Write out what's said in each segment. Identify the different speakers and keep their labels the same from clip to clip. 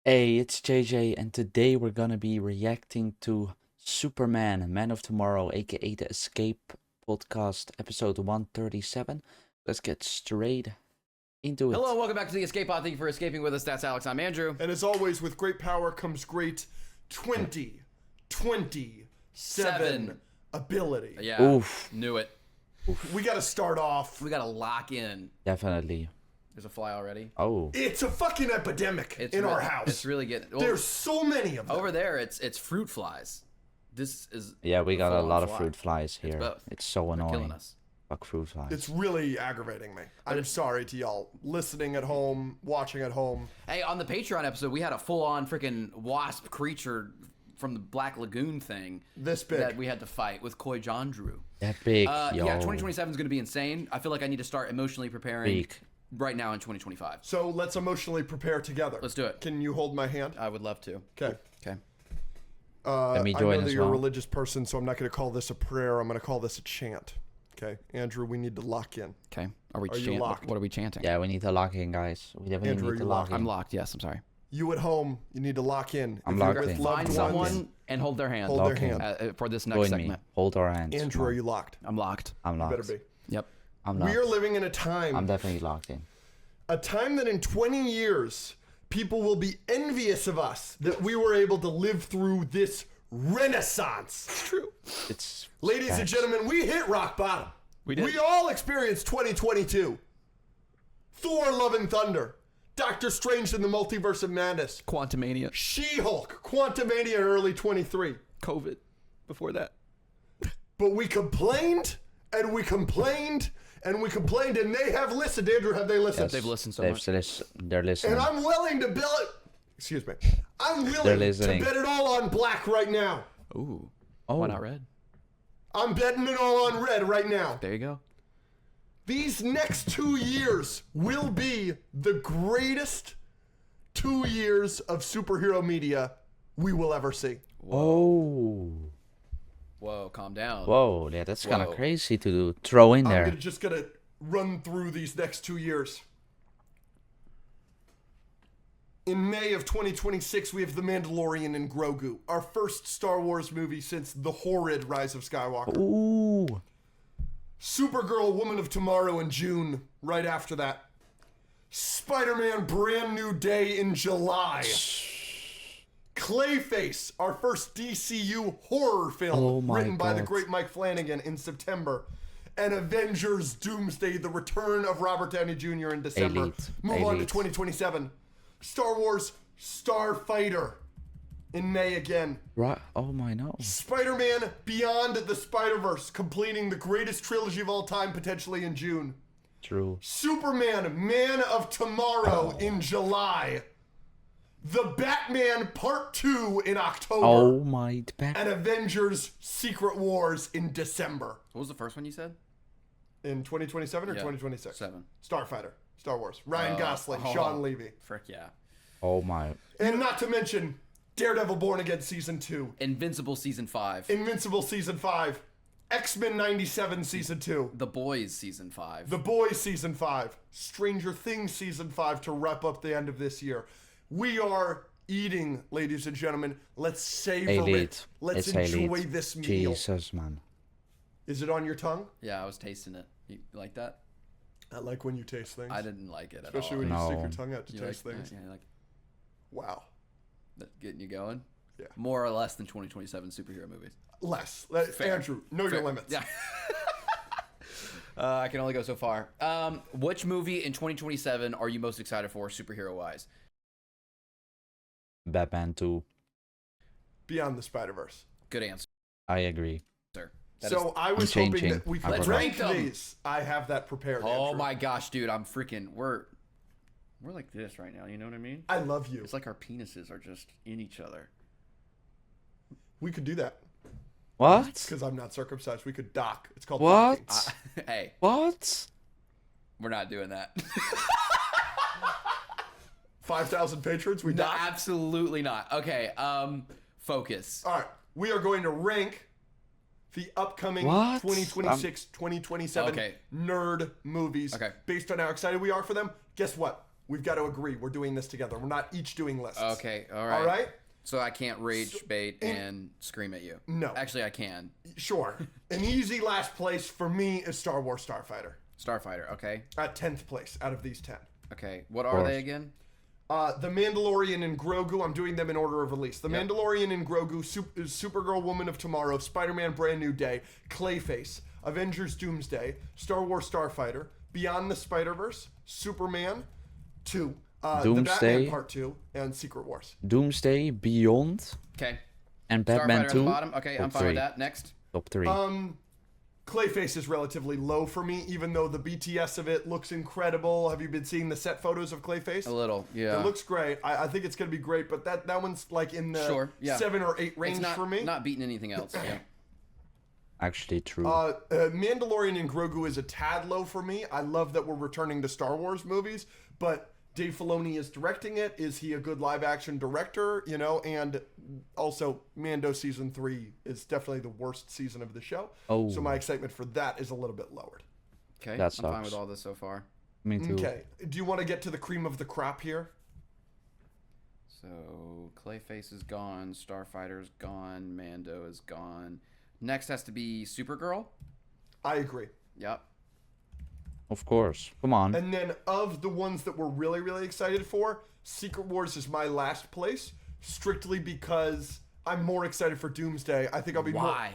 Speaker 1: Hey, it's JJ, and today we're gonna be reacting to Superman, Man of Tomorrow, aka the Escape podcast, episode 137. Let's get straight into
Speaker 2: Hello,
Speaker 1: it.
Speaker 2: welcome back to the Escape Pod. Thank you for escaping with us. That's Alex. I'm Andrew.
Speaker 3: And as always, with great power comes great 2027 ability.
Speaker 2: Yeah,
Speaker 1: Oof.
Speaker 2: knew it.
Speaker 3: We got to start off.
Speaker 2: We got to lock in.
Speaker 1: Definitely.
Speaker 2: There's a fly already.
Speaker 1: Oh,
Speaker 3: It's a fucking epidemic in our house.
Speaker 2: It's really getting. Well,
Speaker 3: There's so many of them.
Speaker 2: over there. It's fruit flies. This is
Speaker 1: yeah, we got a
Speaker 2: full-on
Speaker 1: lot of
Speaker 2: fly.
Speaker 1: fruit flies here.
Speaker 2: both.
Speaker 1: It's so
Speaker 2: They're
Speaker 1: annoying.
Speaker 2: killing us.
Speaker 1: Fuck fruit flies.
Speaker 3: It's really aggravating me. I'm sorry to y'all listening at home, watching at home.
Speaker 2: Hey, on the Patreon episode, we had a full-on freaking wasp creature from the Black Lagoon thing
Speaker 3: This big.
Speaker 2: that we had to fight with Koi John Drew.
Speaker 1: that big, yo.
Speaker 2: Yeah, 2027 is going to be insane. I feel like I need to start emotionally preparing
Speaker 1: Big.
Speaker 2: right now in 2025.
Speaker 3: So let's emotionally prepare together.
Speaker 2: Let's do it.
Speaker 3: Can you hold my hand?
Speaker 2: I would love to.
Speaker 3: Okay.
Speaker 2: Okay.
Speaker 1: Let me
Speaker 3: I
Speaker 1: join
Speaker 3: know that
Speaker 1: as
Speaker 3: you're a
Speaker 1: well.
Speaker 3: religious person, so I'm not going to call this a prayer. I'm going to call this a chant. Okay, Andrew, we need to lock in.
Speaker 2: Okay. Are we
Speaker 3: Are you
Speaker 2: chanting?
Speaker 3: locked?
Speaker 2: What are we chanting?
Speaker 1: Yeah, we need to lock in, guys. We definitely
Speaker 3: Andrew, are
Speaker 1: need to
Speaker 3: you
Speaker 1: lock
Speaker 3: locked?
Speaker 1: in.
Speaker 2: I'm locked. Yes, I'm sorry.
Speaker 3: You at home, you need to lock in.
Speaker 1: I'm
Speaker 3: If you're
Speaker 1: locked
Speaker 3: with
Speaker 1: in.
Speaker 3: loved
Speaker 2: Find
Speaker 3: ones,
Speaker 2: someone and hold their hand
Speaker 3: Hold their
Speaker 1: Lock in.
Speaker 3: hand.
Speaker 2: for this next
Speaker 1: Join
Speaker 2: segment.
Speaker 1: me. Hold our hands.
Speaker 3: Andrew,
Speaker 1: Come
Speaker 3: are
Speaker 1: on.
Speaker 3: you locked?
Speaker 2: I'm locked.
Speaker 1: I'm
Speaker 3: You
Speaker 1: locked.
Speaker 3: better be.
Speaker 2: Yep.
Speaker 1: I'm locked.
Speaker 3: We are living in a time,
Speaker 1: I'm definitely locked in.
Speaker 3: a time that in 20 years, people will be envious of us that we were able to live through this renaissance. It's true.
Speaker 1: It's
Speaker 3: Ladies and
Speaker 1: facts.
Speaker 3: gentlemen, we hit rock bottom.
Speaker 2: We did.
Speaker 3: We all experienced 2022. Thor, Love and Thunder, Doctor Strange in the Multiverse of Madness,
Speaker 2: Quantumania.
Speaker 3: She-Hulk, Quantumania in early 23.
Speaker 2: COVID. Before that.
Speaker 3: But we complained, and we complained, and we complained, and they have listened. Andrew, have they listened?
Speaker 1: Yes,
Speaker 2: They've listened so
Speaker 1: they've
Speaker 2: much.
Speaker 1: They're listening.
Speaker 3: And I'm willing to bill it. Excuse me. I'm
Speaker 1: They're
Speaker 3: willing to
Speaker 1: listening.
Speaker 3: bet it all on black right now.
Speaker 2: Ooh.
Speaker 1: Oh.
Speaker 2: Why not red?
Speaker 3: I'm betting it all on red right now.
Speaker 2: There you go.
Speaker 3: These next 2 years will be the greatest 2 years of superhero media we will ever see.
Speaker 1: Oh.
Speaker 2: Whoa, calm down.
Speaker 1: Whoa, yeah, that's kind
Speaker 2: Whoa.
Speaker 1: of crazy to throw in there.
Speaker 3: Just gonna run through these next 2 years. In May of 2026, we have The Mandalorian and Grogu, our first Star Wars movie since the horrid Rise of Skywalker.
Speaker 1: Ooh.
Speaker 3: Supergirl, Woman of Tomorrow in June, right after that. Spider-Man, Brand New Day in July. Clayface, our first DCU horror film,
Speaker 1: Oh my
Speaker 3: written by the
Speaker 1: God.
Speaker 3: great Mike Flanagan in September. And Avengers Doomsday, the return of Robert Downey Jr. in December.
Speaker 1: Elite.
Speaker 3: Move on to
Speaker 1: Elite.
Speaker 3: 2027. Star Wars Starfighter in May again.
Speaker 1: Right. Oh my no.
Speaker 3: Spider-Man Beyond the Spider-Verse, completing the greatest trilogy of all time, potentially in June.
Speaker 1: True.
Speaker 3: Superman Man of Tomorrow in July. The Batman Part 2 in October.
Speaker 1: Oh my back.
Speaker 3: And Avengers Secret Wars in December.
Speaker 2: What was the first one you said?
Speaker 3: In 2027 or
Speaker 2: Yeah.
Speaker 3: 2026?
Speaker 2: 7.
Speaker 3: Starfighter. Star Wars. Ryan
Speaker 2: Oh.
Speaker 3: Gosling,
Speaker 2: Oh.
Speaker 3: Sean Levy.
Speaker 2: Frick yeah.
Speaker 1: Oh my.
Speaker 3: And not to mention Daredevil Born Again Season 2.
Speaker 2: Invincible Season 5.
Speaker 3: Invincible Season 5. X-Men 97 Season 2.
Speaker 2: The Boys Season 5.
Speaker 3: The Boys Season 5. Stranger Things Season 5 to wrap up the end of this year. We are eating, ladies and gentlemen. Let's savor
Speaker 1: Elite.
Speaker 3: it. Let's
Speaker 1: It's
Speaker 3: enjoy
Speaker 1: elite.
Speaker 3: this meal.
Speaker 1: Jesus, man.
Speaker 3: Is it on your tongue?
Speaker 2: Yeah, I was tasting it. You like that?
Speaker 3: I like when you taste things.
Speaker 2: I didn't like it
Speaker 3: Especially
Speaker 2: at all.
Speaker 3: when you stick
Speaker 1: No.
Speaker 3: your tongue out to
Speaker 2: You
Speaker 3: taste
Speaker 2: like,
Speaker 3: things.
Speaker 2: Yeah, like
Speaker 3: Wow.
Speaker 2: that getting you going?
Speaker 3: Yeah.
Speaker 2: More or less than 2027 superhero movies.
Speaker 3: Less.
Speaker 2: Fair.
Speaker 3: Andrew, know your
Speaker 2: Fair.
Speaker 3: limits.
Speaker 2: Yeah. I can only go so far. Which movie in 2027 are you most excited for, superhero wise?
Speaker 1: Batman 2.
Speaker 3: Beyond the Spider-Verse.
Speaker 2: Good answer.
Speaker 1: I agree.
Speaker 2: That
Speaker 3: So
Speaker 2: is-
Speaker 3: I was hoping
Speaker 1: changing.
Speaker 3: that we
Speaker 1: I
Speaker 3: could
Speaker 1: forgot.
Speaker 3: rank
Speaker 2: Let's rank them.
Speaker 3: these. I have that prepared.
Speaker 2: oh
Speaker 3: Andrew.
Speaker 2: my gosh, dude, I'm freaking. We're like this right now. You know what I mean?
Speaker 3: I love you.
Speaker 2: It's like our penises are just in each other.
Speaker 3: We could do that
Speaker 1: What?
Speaker 3: because I'm not circumcised. We could dock. It's called
Speaker 1: What?
Speaker 3: docking.
Speaker 2: Hey,
Speaker 1: What?
Speaker 2: we're not doing that.
Speaker 3: 5,000 patrons. We
Speaker 2: No,
Speaker 3: dock.
Speaker 2: absolutely not. Okay, focus.
Speaker 3: All right, we are going to rank the upcoming
Speaker 1: What?
Speaker 3: 2026, 2027
Speaker 2: Okay.
Speaker 3: nerd movies
Speaker 2: Okay.
Speaker 3: based on how excited we are for them. Guess what? We've got to agree. We're doing this together. We're not each doing lists.
Speaker 2: Okay, all right.
Speaker 3: All right?
Speaker 2: So I can't rage bait and scream at you.
Speaker 3: No.
Speaker 2: Actually, I can.
Speaker 3: Sure. An easy last place for me is Star Wars Starfighter.
Speaker 2: Starfighter, okay.
Speaker 3: At 10th place out of these 10.
Speaker 2: Okay, what are they again?
Speaker 3: The Mandalorian and Grogu, I'm doing them in order of release. The Mandalorian and Grogu, Supergirl Woman of Tomorrow, Spider-Man Brand New Day, Clayface, Avengers Doomsday, Star Wars Starfighter, Beyond the Spider-Verse, Superman 2, The
Speaker 1: Doomsday.
Speaker 3: Batman Part 2, and Secret Wars.
Speaker 1: Doomsday, Beyond,
Speaker 2: Okay.
Speaker 1: and
Speaker 2: Starfighter
Speaker 1: Batman
Speaker 2: at the
Speaker 1: 2.
Speaker 2: bottom. Okay, I'm
Speaker 1: Top
Speaker 2: fine with
Speaker 1: 3.
Speaker 2: that. Next.
Speaker 1: Top 3.
Speaker 3: Clayface is relatively low for me, even though the BTS of it looks incredible. Have you been seeing the set photos of Clayface?
Speaker 2: A little, yeah.
Speaker 3: It looks great. I think it's going to be great, but that one's like in the 7 or 8 range
Speaker 2: it's not,
Speaker 3: for me.
Speaker 2: not beating anything else. Yeah.
Speaker 1: Actually, true.
Speaker 3: Mandalorian and Grogu is a tad low for me. I love that we're returning to Star Wars movies, but Dave Filoni is directing it. Is he a good live action director? You know, and also Mando season 3 is definitely the worst season of the show.
Speaker 1: Oh.
Speaker 3: So my excitement for that is a little bit lowered.
Speaker 2: Okay,
Speaker 1: That
Speaker 2: I'm fine
Speaker 1: sucks.
Speaker 2: with all this so far.
Speaker 1: Me too.
Speaker 3: Okay. Do you want to get to the cream of the crop here?
Speaker 2: So Clayface is gone, Starfighter's gone, Mando is gone. Next has to be Supergirl.
Speaker 3: I agree.
Speaker 2: Yep.
Speaker 1: Of course. Come on.
Speaker 3: And then of the ones that we're really, really excited for, Secret Wars is my last place, strictly because I'm more excited for Doomsday. I think I'll be more...
Speaker 2: Why?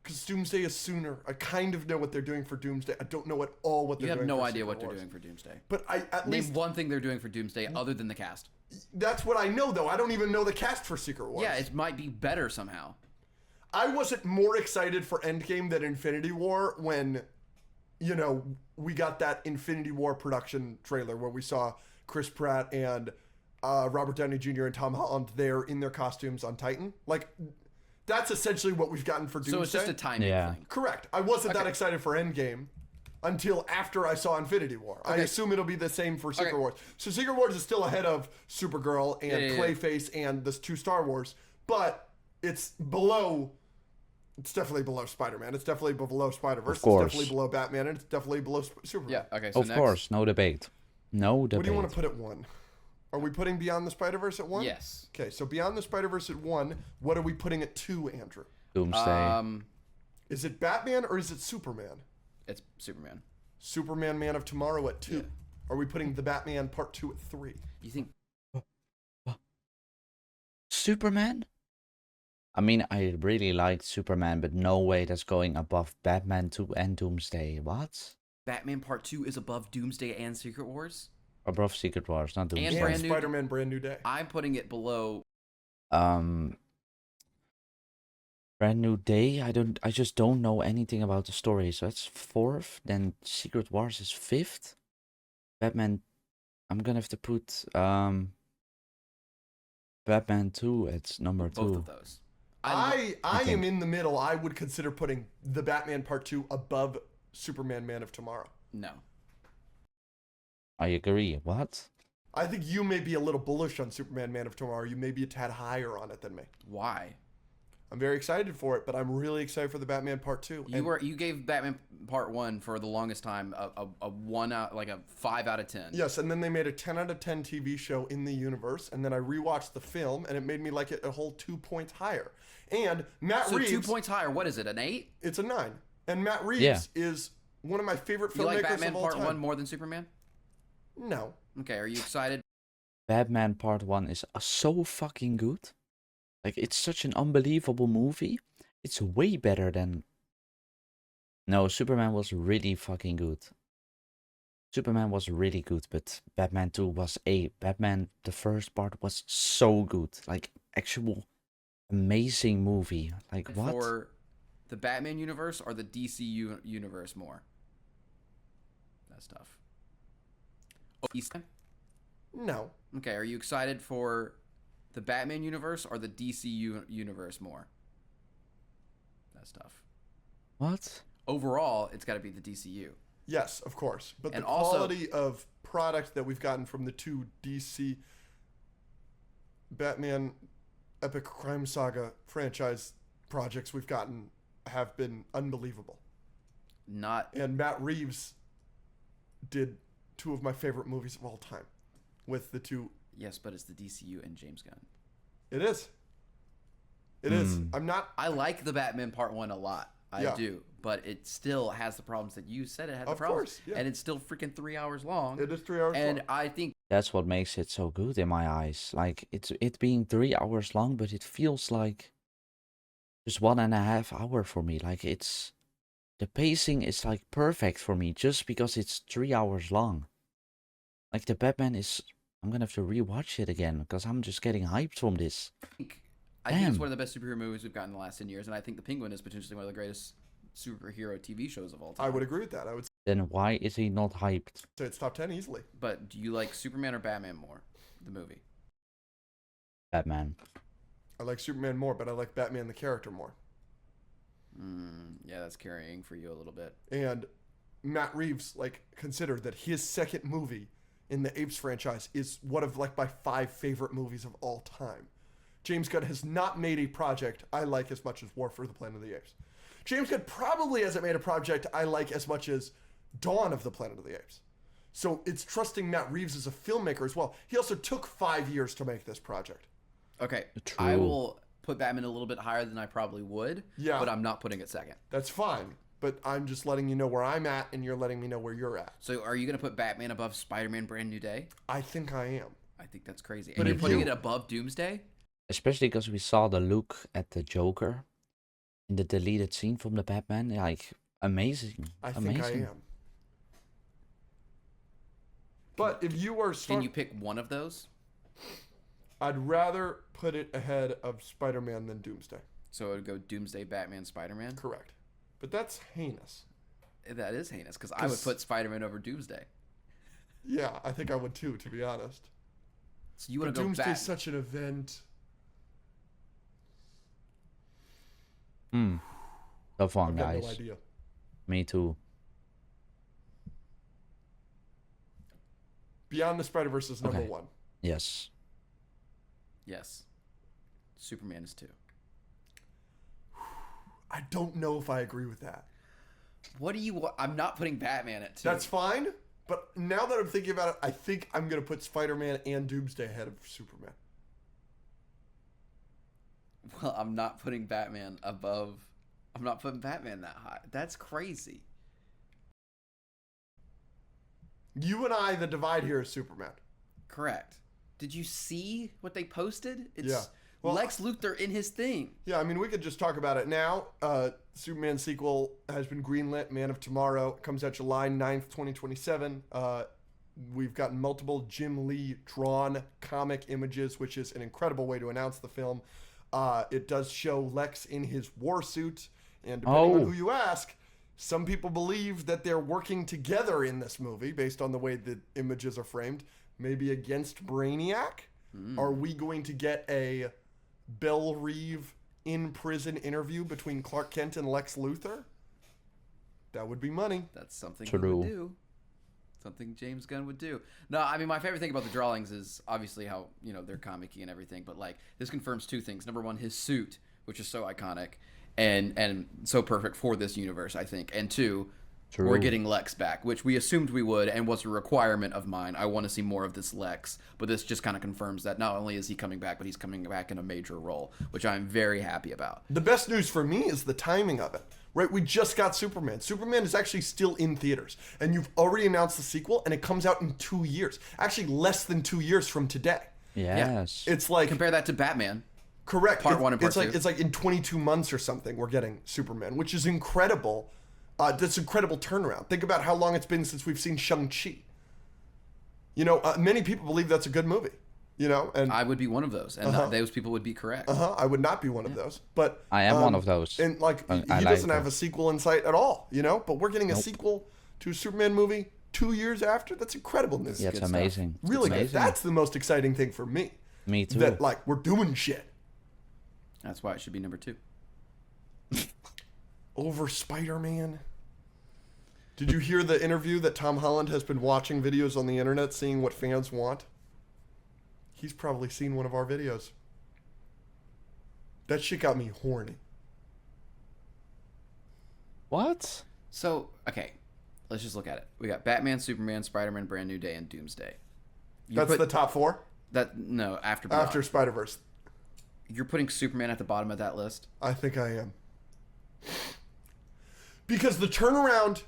Speaker 3: Because Doomsday is sooner. I kind of know what they're doing for Doomsday. I don't know at all what they're
Speaker 2: You
Speaker 3: doing
Speaker 2: have
Speaker 3: for
Speaker 2: no idea
Speaker 3: Secret
Speaker 2: what they're
Speaker 3: Wars.
Speaker 2: doing for Doomsday.
Speaker 3: But at
Speaker 2: Name
Speaker 3: least
Speaker 2: one thing they're doing for Doomsday other than the cast.
Speaker 3: that's what I know, though. I don't even know the cast for Secret Wars.
Speaker 2: Yeah, it might be better somehow.
Speaker 3: I wasn't more excited for Endgame than Infinity War when, you know, we got that Infinity War production trailer where we saw Chris Pratt and Robert Downey Jr. and Tom Holland there in their costumes on Titan. Like, that's essentially what we've gotten for Doomsday.
Speaker 2: So it's just a timing
Speaker 1: Yeah.
Speaker 2: thing.
Speaker 3: Correct. I wasn't that
Speaker 2: Okay.
Speaker 3: excited for Endgame until after I saw Infinity War. I
Speaker 2: Okay.
Speaker 3: assume it'll be the same for Secret
Speaker 2: Okay.
Speaker 3: Wars. So Secret Wars is still ahead of Supergirl and
Speaker 2: Yeah.
Speaker 3: Clayface and the 2 Star Wars, but it's below. It's definitely below Spider-Man. It's definitely below Spider-Verse.
Speaker 1: Of course.
Speaker 3: It's definitely below Batman, and it's definitely below Superman.
Speaker 2: Yeah, okay, so
Speaker 1: Of
Speaker 2: next.
Speaker 1: course. No debate. No debate.
Speaker 3: What do you want to put at 1? Are we putting Beyond the Spider-Verse at 1?
Speaker 2: Yes.
Speaker 3: Okay, so Beyond the Spider-Verse at 1. What are we putting at 2, Andrew?
Speaker 1: Doomsday.
Speaker 3: Is it Batman or is it Superman?
Speaker 2: It's Superman.
Speaker 3: Superman Man of Tomorrow at 2.
Speaker 2: Yeah.
Speaker 3: Are we putting the Batman Part 2 at 3?
Speaker 2: You think
Speaker 1: Superman? I mean, I really liked Superman, but no way that's going above Batman 2 and Doomsday. What?
Speaker 2: Batman Part 2 is above Doomsday and Secret Wars?
Speaker 1: Above Secret Wars, not Doomsday.
Speaker 2: And
Speaker 3: And
Speaker 2: Brand New-
Speaker 3: Spider-Man Brand New Day.
Speaker 2: I'm putting it below.
Speaker 1: Um, Brand New Day. I just don't know anything about the story, so that's 4th. Then Secret Wars is 5th. Batman. I'm gonna have to put Batman 2 at number 2.
Speaker 2: Both of those.
Speaker 3: I am
Speaker 1: think-
Speaker 3: in the middle. I would consider putting the Batman Part 2 above Superman Man of Tomorrow.
Speaker 2: No.
Speaker 1: I agree. What?
Speaker 3: I think you may be a little bullish on Superman Man of Tomorrow. You may be a tad higher on it than me.
Speaker 2: Why?
Speaker 3: I'm very excited for it, but I'm really excited for the Batman Part 2.
Speaker 2: You gave Batman Part 1 for the longest time a 1 out, like a 5 out of 10.
Speaker 3: Yes, and then they made a 10 out of 10 TV show in the universe, and then I rewatched the film, and it made me like it a whole 2 points higher. And Matt
Speaker 2: So
Speaker 3: Reeves,
Speaker 2: 2 points higher. What is it? An 8?
Speaker 3: it's a 9. And Matt Reeves
Speaker 1: Yeah.
Speaker 3: is one of my favorite
Speaker 2: You
Speaker 3: filmmakers
Speaker 2: like Batman
Speaker 3: of all
Speaker 2: Part
Speaker 3: time.
Speaker 2: 1 more than Superman?
Speaker 3: No.
Speaker 2: Okay, are you excited?
Speaker 1: Batman Part 1 is so fucking good. Like, it's such an unbelievable movie. It's way better than... No, Superman was really fucking good. Superman was really good, but Batman 2 was Batman, the first part was so good. Like, actual amazing movie. Like, what?
Speaker 2: For the Batman universe or the DC universe more? That's tough. Oh, Eastman?
Speaker 3: No.
Speaker 2: Okay, are you excited for the Batman universe or the DC universe more? That's tough.
Speaker 1: What?
Speaker 2: Overall, it's got to be the DCU.
Speaker 3: Yes, of course. But
Speaker 2: And
Speaker 3: the
Speaker 2: also-
Speaker 3: quality of product that we've gotten from the 2 DC Batman Epic Crime Saga franchise projects we've gotten have been unbelievable.
Speaker 2: Not
Speaker 3: And Matt Reeves did two of my favorite movies of all time. With the two,
Speaker 2: Yes, but it's the DCU and James Gunn.
Speaker 3: it is. It is. I'm not.
Speaker 2: I like the Batman Part 1 a lot. I
Speaker 3: Yeah.
Speaker 2: do. But it still has the problems that you said it had the
Speaker 3: Of
Speaker 2: problems.
Speaker 3: course, yeah.
Speaker 2: And it's still freaking 3 hours long.
Speaker 3: It is 3 hours
Speaker 2: And
Speaker 3: long.
Speaker 2: I think
Speaker 1: That's what makes it so good in my eyes. Like it being 3 hours long, but it feels like just 1.5 hours for me. Like the pacing is like perfect for me just because it's 3 hours long. Like the Batman is, I'm gonna have to rewatch it again because I'm just getting hyped from this.
Speaker 2: I think it's
Speaker 1: Damn.
Speaker 2: one of the best superhero movies we've gotten in the last 10 years. And I think The Penguin is potentially one of the greatest superhero TV shows of all time.
Speaker 3: I would agree with that. I would
Speaker 1: Then why is he not hyped?
Speaker 3: say it's top 10 easily.
Speaker 2: But do you like Superman or Batman more? The movie.
Speaker 1: Batman.
Speaker 3: I like Superman more, but I like Batman the character more.
Speaker 2: Yeah, that's carrying for you a little bit.
Speaker 3: And Matt Reeves considered that his second movie in the Apes franchise is one of my 5 favorite movies of all time. James Gunn has not made a project I like as much as War for the Planet of the Apes. James Gunn probably hasn't made a project I like as much as Dawn of the Planet of the Apes. So it's trusting Matt Reeves as a filmmaker as well. He also took 5 years to make this project.
Speaker 2: Okay.
Speaker 1: True.
Speaker 2: I will put Batman a little bit higher than I probably would.
Speaker 3: Yeah.
Speaker 2: But I'm not putting it second.
Speaker 3: That's fine, but I'm just letting you know where I'm at, and you're letting me know where you're at.
Speaker 2: So are you going to put Batman above Spider-Man Brand New Day?
Speaker 3: I think I am.
Speaker 2: I think that's crazy.
Speaker 3: But
Speaker 2: And you're
Speaker 3: if
Speaker 2: putting
Speaker 3: you-
Speaker 2: it above Doomsday?
Speaker 1: Especially because we saw the look at the Joker in the deleted scene from the Batman. Like, amazing.
Speaker 3: I think
Speaker 1: amazing.
Speaker 3: I am. But if you were
Speaker 2: Can you pick one of those?
Speaker 3: I'd rather put it ahead of Spider-Man than Doomsday.
Speaker 2: So it would go Doomsday, Batman, Spider-Man?
Speaker 3: Correct. But that's heinous.
Speaker 2: That is heinous because I would
Speaker 3: 'Cause-
Speaker 2: put Spider-Man over Doomsday.
Speaker 3: Yeah, I think I would too, to be honest.
Speaker 2: So you
Speaker 3: But
Speaker 2: want to go
Speaker 3: Doomsday's
Speaker 2: Bat?
Speaker 3: such an event.
Speaker 1: Tough one,
Speaker 3: I've got
Speaker 1: guys.
Speaker 3: no idea.
Speaker 1: Me too.
Speaker 3: Beyond the Spider-Verse is number
Speaker 1: Okay.
Speaker 3: 1.
Speaker 1: Yes.
Speaker 2: Yes. Superman is 2.
Speaker 3: I don't know if I agree with that.
Speaker 2: What do you want? I'm not putting Batman at 2.
Speaker 3: That's fine, but now that I'm thinking about it, I think I'm going to put Spider-Man and Doomsday ahead of Superman.
Speaker 2: Well, I'm not putting Batman above. I'm not putting Batman that high. That's crazy.
Speaker 3: You and I, the divide here is Superman.
Speaker 2: Correct. Did you see what they posted? It's
Speaker 3: Yeah. Well,
Speaker 2: Lex Luthor in his thing.
Speaker 3: Yeah, I mean, we could just talk about it now. Superman sequel has been greenlit. Man of Tomorrow comes out July 9th, 2027. We've gotten multiple Jim Lee drawn comic images, which is an incredible way to announce the film. It does show Lex in his war suit, and depending on
Speaker 1: Oh.
Speaker 3: who you ask, some people believe that they're working together in this movie based on the way the images are framed, maybe against Brainiac. Are we going to get a Belle Reeve in prison interview between Clark Kent and Lex Luthor? That would be money.
Speaker 2: That's something he
Speaker 1: True.
Speaker 2: would do. Something James Gunn would do. No, I mean my favorite thing about the drawings is obviously how they're comic-y and everything, but this confirms 2 things. Number one, his suit, which is so iconic and so perfect for this universe, I think. And 2,
Speaker 1: True.
Speaker 2: we're getting Lex back, which we assumed we would and was a requirement of mine. I want to see more of this Lex, but this just kind of confirms that not only is he coming back, but he's coming back in a major role, which I'm very happy about.
Speaker 3: The best news for me is the timing of it. Right, we just got Superman. Superman is actually still in theaters, and you've already announced the sequel, and it comes out in 2 years. Actually, less than 2 years from today.
Speaker 1: Yes.
Speaker 3: It's like
Speaker 2: Compare that to Batman.
Speaker 3: correct.
Speaker 2: Part 1 and Part 2.
Speaker 3: It's like in 22 months or something, we're getting Superman, which is incredible. That's incredible turnaround. Think about how long it's been since we've seen Shang-Chi. Many people believe that's a good movie. And
Speaker 2: I would be one of those, and those people would be correct.
Speaker 3: I would not be one of those. But
Speaker 1: I am one of those.
Speaker 3: And
Speaker 1: I
Speaker 3: he
Speaker 1: like
Speaker 3: doesn't have
Speaker 1: that.
Speaker 3: a sequel in sight at all. But we're getting a sequel to a Superman movie 2 years after. That's incredible news.
Speaker 1: Yeah, it's
Speaker 2: good stuff.
Speaker 1: amazing. It's
Speaker 3: Really good.
Speaker 1: amazing.
Speaker 3: That's the most exciting thing for me.
Speaker 1: Me too.
Speaker 3: That we're doing shit
Speaker 2: That's why it should be number 2.
Speaker 3: over Spider-Man. Did you hear the interview that Tom Holland has been watching videos on the internet, seeing what fans want? He's probably seen one of our videos. That shit got me horny.
Speaker 1: What?
Speaker 2: So, okay. let's just look at it. We got Batman, Superman, Spider-Man, Brand New Day, and Doomsday.
Speaker 3: That's the top 4
Speaker 2: after
Speaker 3: after Spider-Verse.
Speaker 2: You're putting Superman at the bottom of that list.
Speaker 3: I think I am. Because the turnaround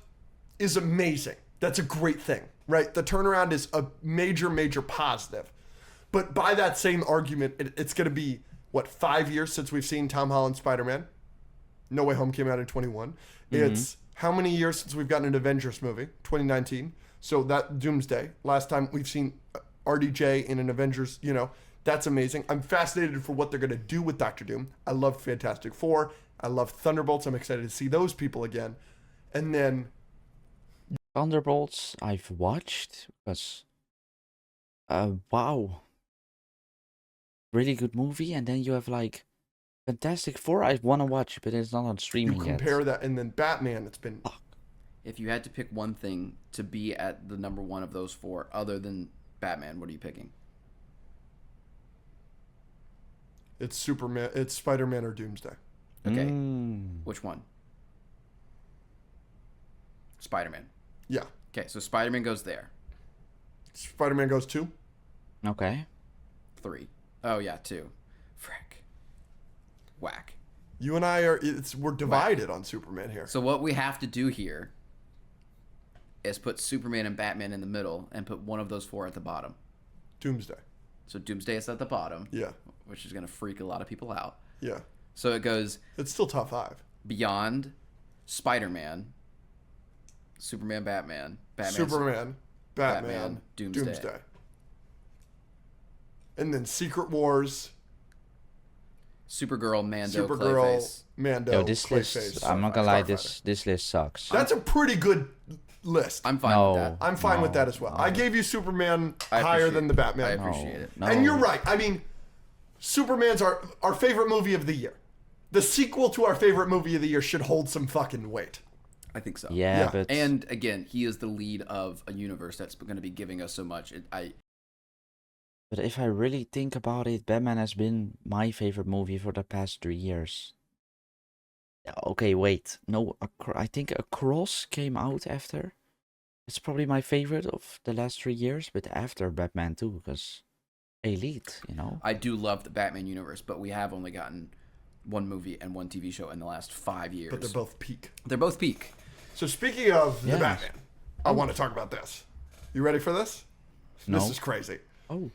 Speaker 3: is amazing. That's a great thing, right? The turnaround is a major, major positive. But by that same argument, it's going to be, 5 years since we've seen Tom Holland Spider-Man? No Way Home came out in 21. It's how many years since we've gotten an Avengers movie? 2019. So that Doomsday. Last time we've seen RDJ in an Avengers, that's amazing. I'm fascinated for what they're going to do with Doctor Doom. I love Fantastic Four. I love Thunderbolts. I'm excited to see those people again. And then
Speaker 1: Thunderbolts I've watched because wow. Really good movie, and then you have like Fantastic Four I want to watch, but it's not on
Speaker 3: you
Speaker 1: streaming yet.
Speaker 3: compare that, and then Batman, it's been...
Speaker 2: If you had to pick one thing to be at the number one of those 4, other than Batman, what are you picking?
Speaker 3: It's Superman, it's Spider-Man or Doomsday.
Speaker 2: Okay.
Speaker 1: Mm.
Speaker 2: Which one? Spider-Man.
Speaker 3: Yeah.
Speaker 2: Okay, so Spider-Man goes there.
Speaker 3: Spider-Man goes 2.
Speaker 1: Okay.
Speaker 2: 3. Oh yeah, 2. Frick. Whack.
Speaker 3: You and I we're divided on Superman here.
Speaker 2: So what we have to do here is put Superman and Batman in the middle and put one of those 4 at the bottom.
Speaker 3: Doomsday.
Speaker 2: So Doomsday is at the bottom.
Speaker 3: Yeah.
Speaker 2: Which is going to freak a lot of people out.
Speaker 3: Yeah.
Speaker 2: So it goes
Speaker 3: It's still top 5.
Speaker 2: Beyond, Spider-Man, Superman, Batman,
Speaker 3: Superman, Batman,
Speaker 2: Doomsday.
Speaker 3: And then Secret Wars,
Speaker 2: Supergirl, Mando,
Speaker 3: Supergirl,
Speaker 2: Clayface.
Speaker 3: Mando,
Speaker 1: Yo, this
Speaker 3: Clayface,
Speaker 1: list, I'm not gonna lie,
Speaker 3: Starfighter.
Speaker 1: this list sucks.
Speaker 3: That's a pretty good list.
Speaker 2: I'm fine
Speaker 1: No.
Speaker 2: with that.
Speaker 3: I'm fine with
Speaker 1: No,
Speaker 3: that as well.
Speaker 1: no.
Speaker 3: I gave you Superman
Speaker 2: I
Speaker 3: higher
Speaker 2: appreciate
Speaker 3: than the
Speaker 2: it.
Speaker 3: Batman.
Speaker 2: I appreciate it.
Speaker 1: No.
Speaker 3: And you're right. I mean, Superman's our favorite movie of the year. The sequel to our favorite movie of the year should hold some fucking weight.
Speaker 2: I think so.
Speaker 1: Yeah,
Speaker 3: Yeah.
Speaker 1: but
Speaker 2: And again, he is the lead of a universe that's going to be giving us so much.
Speaker 1: but if I really think about it, Batman has been my favorite movie for the past 3 years. Yeah, okay, wait. No, I think Across came out after. It's probably my favorite of the last 3 years, but after Batman too, because Elite,
Speaker 2: I do love the Batman universe, but we have only gotten one movie and one TV show in the last 5 years.
Speaker 3: But they're both peak.
Speaker 2: They're both peak.
Speaker 3: So speaking of
Speaker 1: Yeah.
Speaker 3: the Batman, I want to talk about this. You ready for this?
Speaker 1: No.
Speaker 3: This is crazy.
Speaker 1: Oh,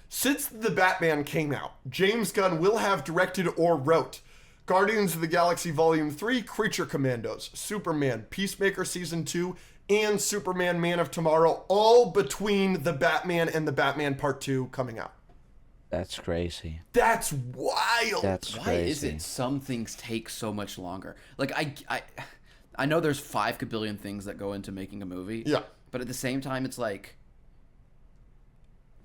Speaker 3: Since the Batman came out, James Gunn will have directed or wrote Guardians of the Galaxy Volume 3, Creature Commandos, Superman, Peacemaker Season 2, and Superman Man of Tomorrow, all between the Batman and the Batman Part 2 coming out.
Speaker 1: that's crazy.
Speaker 3: That's wild.
Speaker 1: That's
Speaker 2: Why
Speaker 1: crazy.
Speaker 2: is it some things take so much longer? Like I know there's 5 kabillion things that go into making a movie.
Speaker 3: Yeah.
Speaker 2: But at the same time, it's like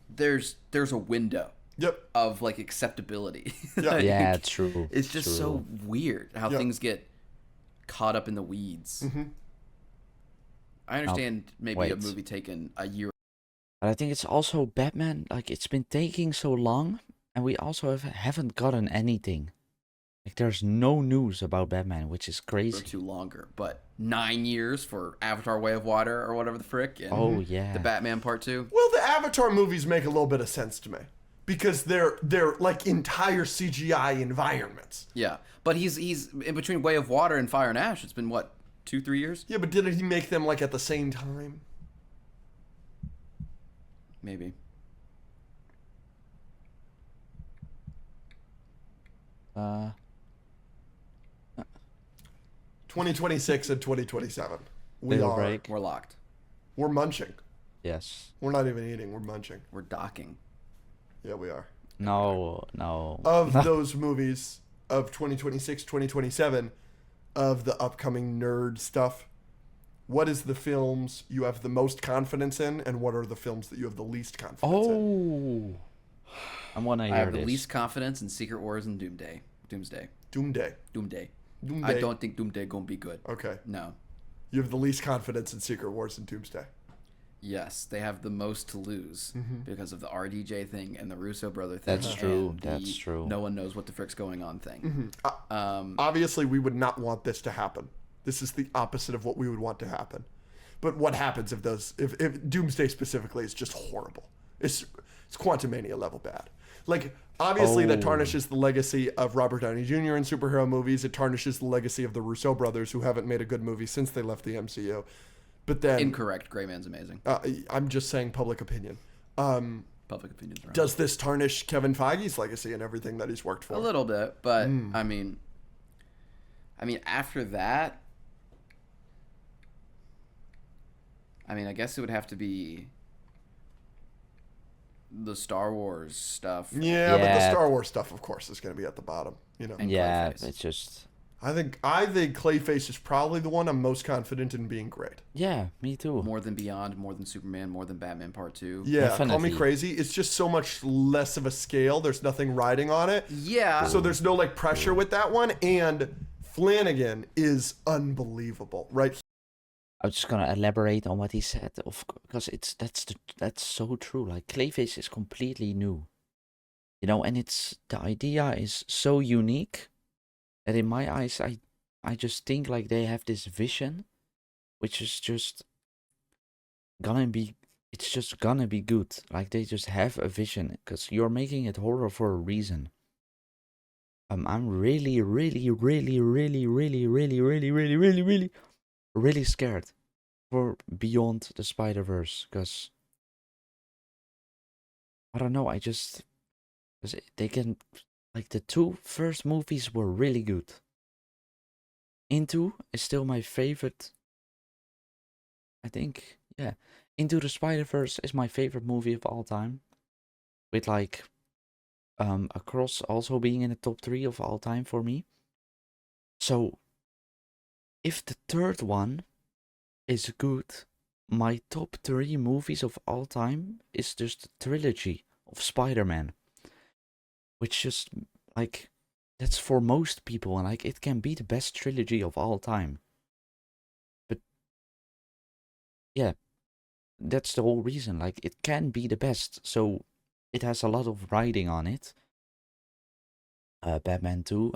Speaker 2: there's a window
Speaker 3: Yep.
Speaker 2: of like acceptability.
Speaker 3: Yeah.
Speaker 2: Like,
Speaker 1: Yeah, true.
Speaker 2: It's just so weird how
Speaker 3: Yeah.
Speaker 2: things get caught up in the weeds.
Speaker 3: Mm-hmm.
Speaker 2: I understand maybe a
Speaker 1: wait.
Speaker 2: movie taking a year.
Speaker 1: But I think it's also Batman, like it's been taking so long, and we also haven't gotten anything. Like there's no news about Batman, which is
Speaker 2: Or
Speaker 1: crazy.
Speaker 2: two longer, but 9 years for Avatar: Way of Water or whatever the frick, and
Speaker 1: Oh yeah.
Speaker 2: the Batman Part 2.
Speaker 3: Well, the Avatar movies make a little bit of sense to me because they're like entire CGI environments.
Speaker 2: Yeah, but he's in between Way of Water and Fire and Ash. It's been what, 2-3 years?
Speaker 3: Yeah, but didn't he make them like at the same time?
Speaker 2: Maybe.
Speaker 1: Uh,
Speaker 3: 2026 and 2027. We
Speaker 1: Little
Speaker 3: are.
Speaker 1: break.
Speaker 2: We're locked.
Speaker 3: We're munching.
Speaker 1: yes.
Speaker 3: We're not even eating. We're munching.
Speaker 2: We're docking.
Speaker 3: Yeah, we are.
Speaker 1: No, no.
Speaker 3: Of those movies of 2026, 2027, of the upcoming nerd stuff, what is the films you have the most confidence in, and what are the films that you have the least confidence in?
Speaker 1: Oh. I want to hear
Speaker 2: I have
Speaker 1: this.
Speaker 2: the least confidence in Secret Wars and Doomsday.
Speaker 3: Doomsday.
Speaker 2: Doomsday.
Speaker 3: Doomsday.
Speaker 2: I don't think Doomsday gonna be good.
Speaker 3: Okay.
Speaker 2: No.
Speaker 3: You have the least confidence in Secret Wars and Doomsday.
Speaker 2: Yes, they have the most to lose because of the RDJ thing and the Russo brother thing.
Speaker 1: That's true,
Speaker 2: and the
Speaker 1: that's true.
Speaker 2: No one knows what the frick's going on thing.
Speaker 3: Obviously, we would not want this to happen. This is the opposite of what we would want to happen. But what happens if Doomsday specifically is just horrible? It's Quantumania level bad. Like, obviously that tarnishes the legacy of Robert Downey Jr. in superhero movies. It tarnishes the legacy of the Russo brothers, who haven't made a good movie since they left the MCU. But then
Speaker 2: Incorrect. Gray Man's amazing.
Speaker 3: I'm just saying public opinion.
Speaker 2: Public opinion's wrong.
Speaker 3: Does this tarnish Kevin Feige's legacy and everything that he's worked for?
Speaker 2: A little bit, but I mean, after that, I guess it would have to be the Star Wars stuff.
Speaker 3: Yeah, but the
Speaker 1: Yeah.
Speaker 3: Star Wars stuff, of course, is going to be at the bottom. You know,
Speaker 2: And
Speaker 1: Yeah,
Speaker 2: Clayface.
Speaker 1: it's just.
Speaker 3: I think Clayface is probably the one I'm most confident in being great.
Speaker 1: Yeah, me too.
Speaker 2: More than Beyond, more than Superman, more than Batman Part 2.
Speaker 3: Yeah, call
Speaker 1: Definitely.
Speaker 3: me crazy. It's just so much less of a scale. There's nothing riding on it.
Speaker 2: Yeah.
Speaker 3: So there's no like pressure with that one. And Flanagan is unbelievable, right?
Speaker 1: I'm just gonna elaborate on what he said, because that's so true. Like, Clayface is completely new, and the idea is so unique that in my eyes, I just think like they have this vision, which is just it's just gonna be good. Like, they just have a vision, because you're making it horror for a reason. I'm really, really, really, really, really, really, really, really, really, really, really scared for Beyond the Spider-Verse, because I don't know, because they can, like, the two first movies were really good. Into is still my favorite. I think, yeah, Into the Spider-Verse is my favorite movie of all time, with like Across also being in the top 3 of all time for me. So if the third one is good, my top 3 movies of all time is just the trilogy of Spider-Man, which just, like, that's for most people, and like, it can be the best trilogy of all time. But yeah, that's the whole reason. Like, it can be the best, so it has a lot of riding on it. Batman 2,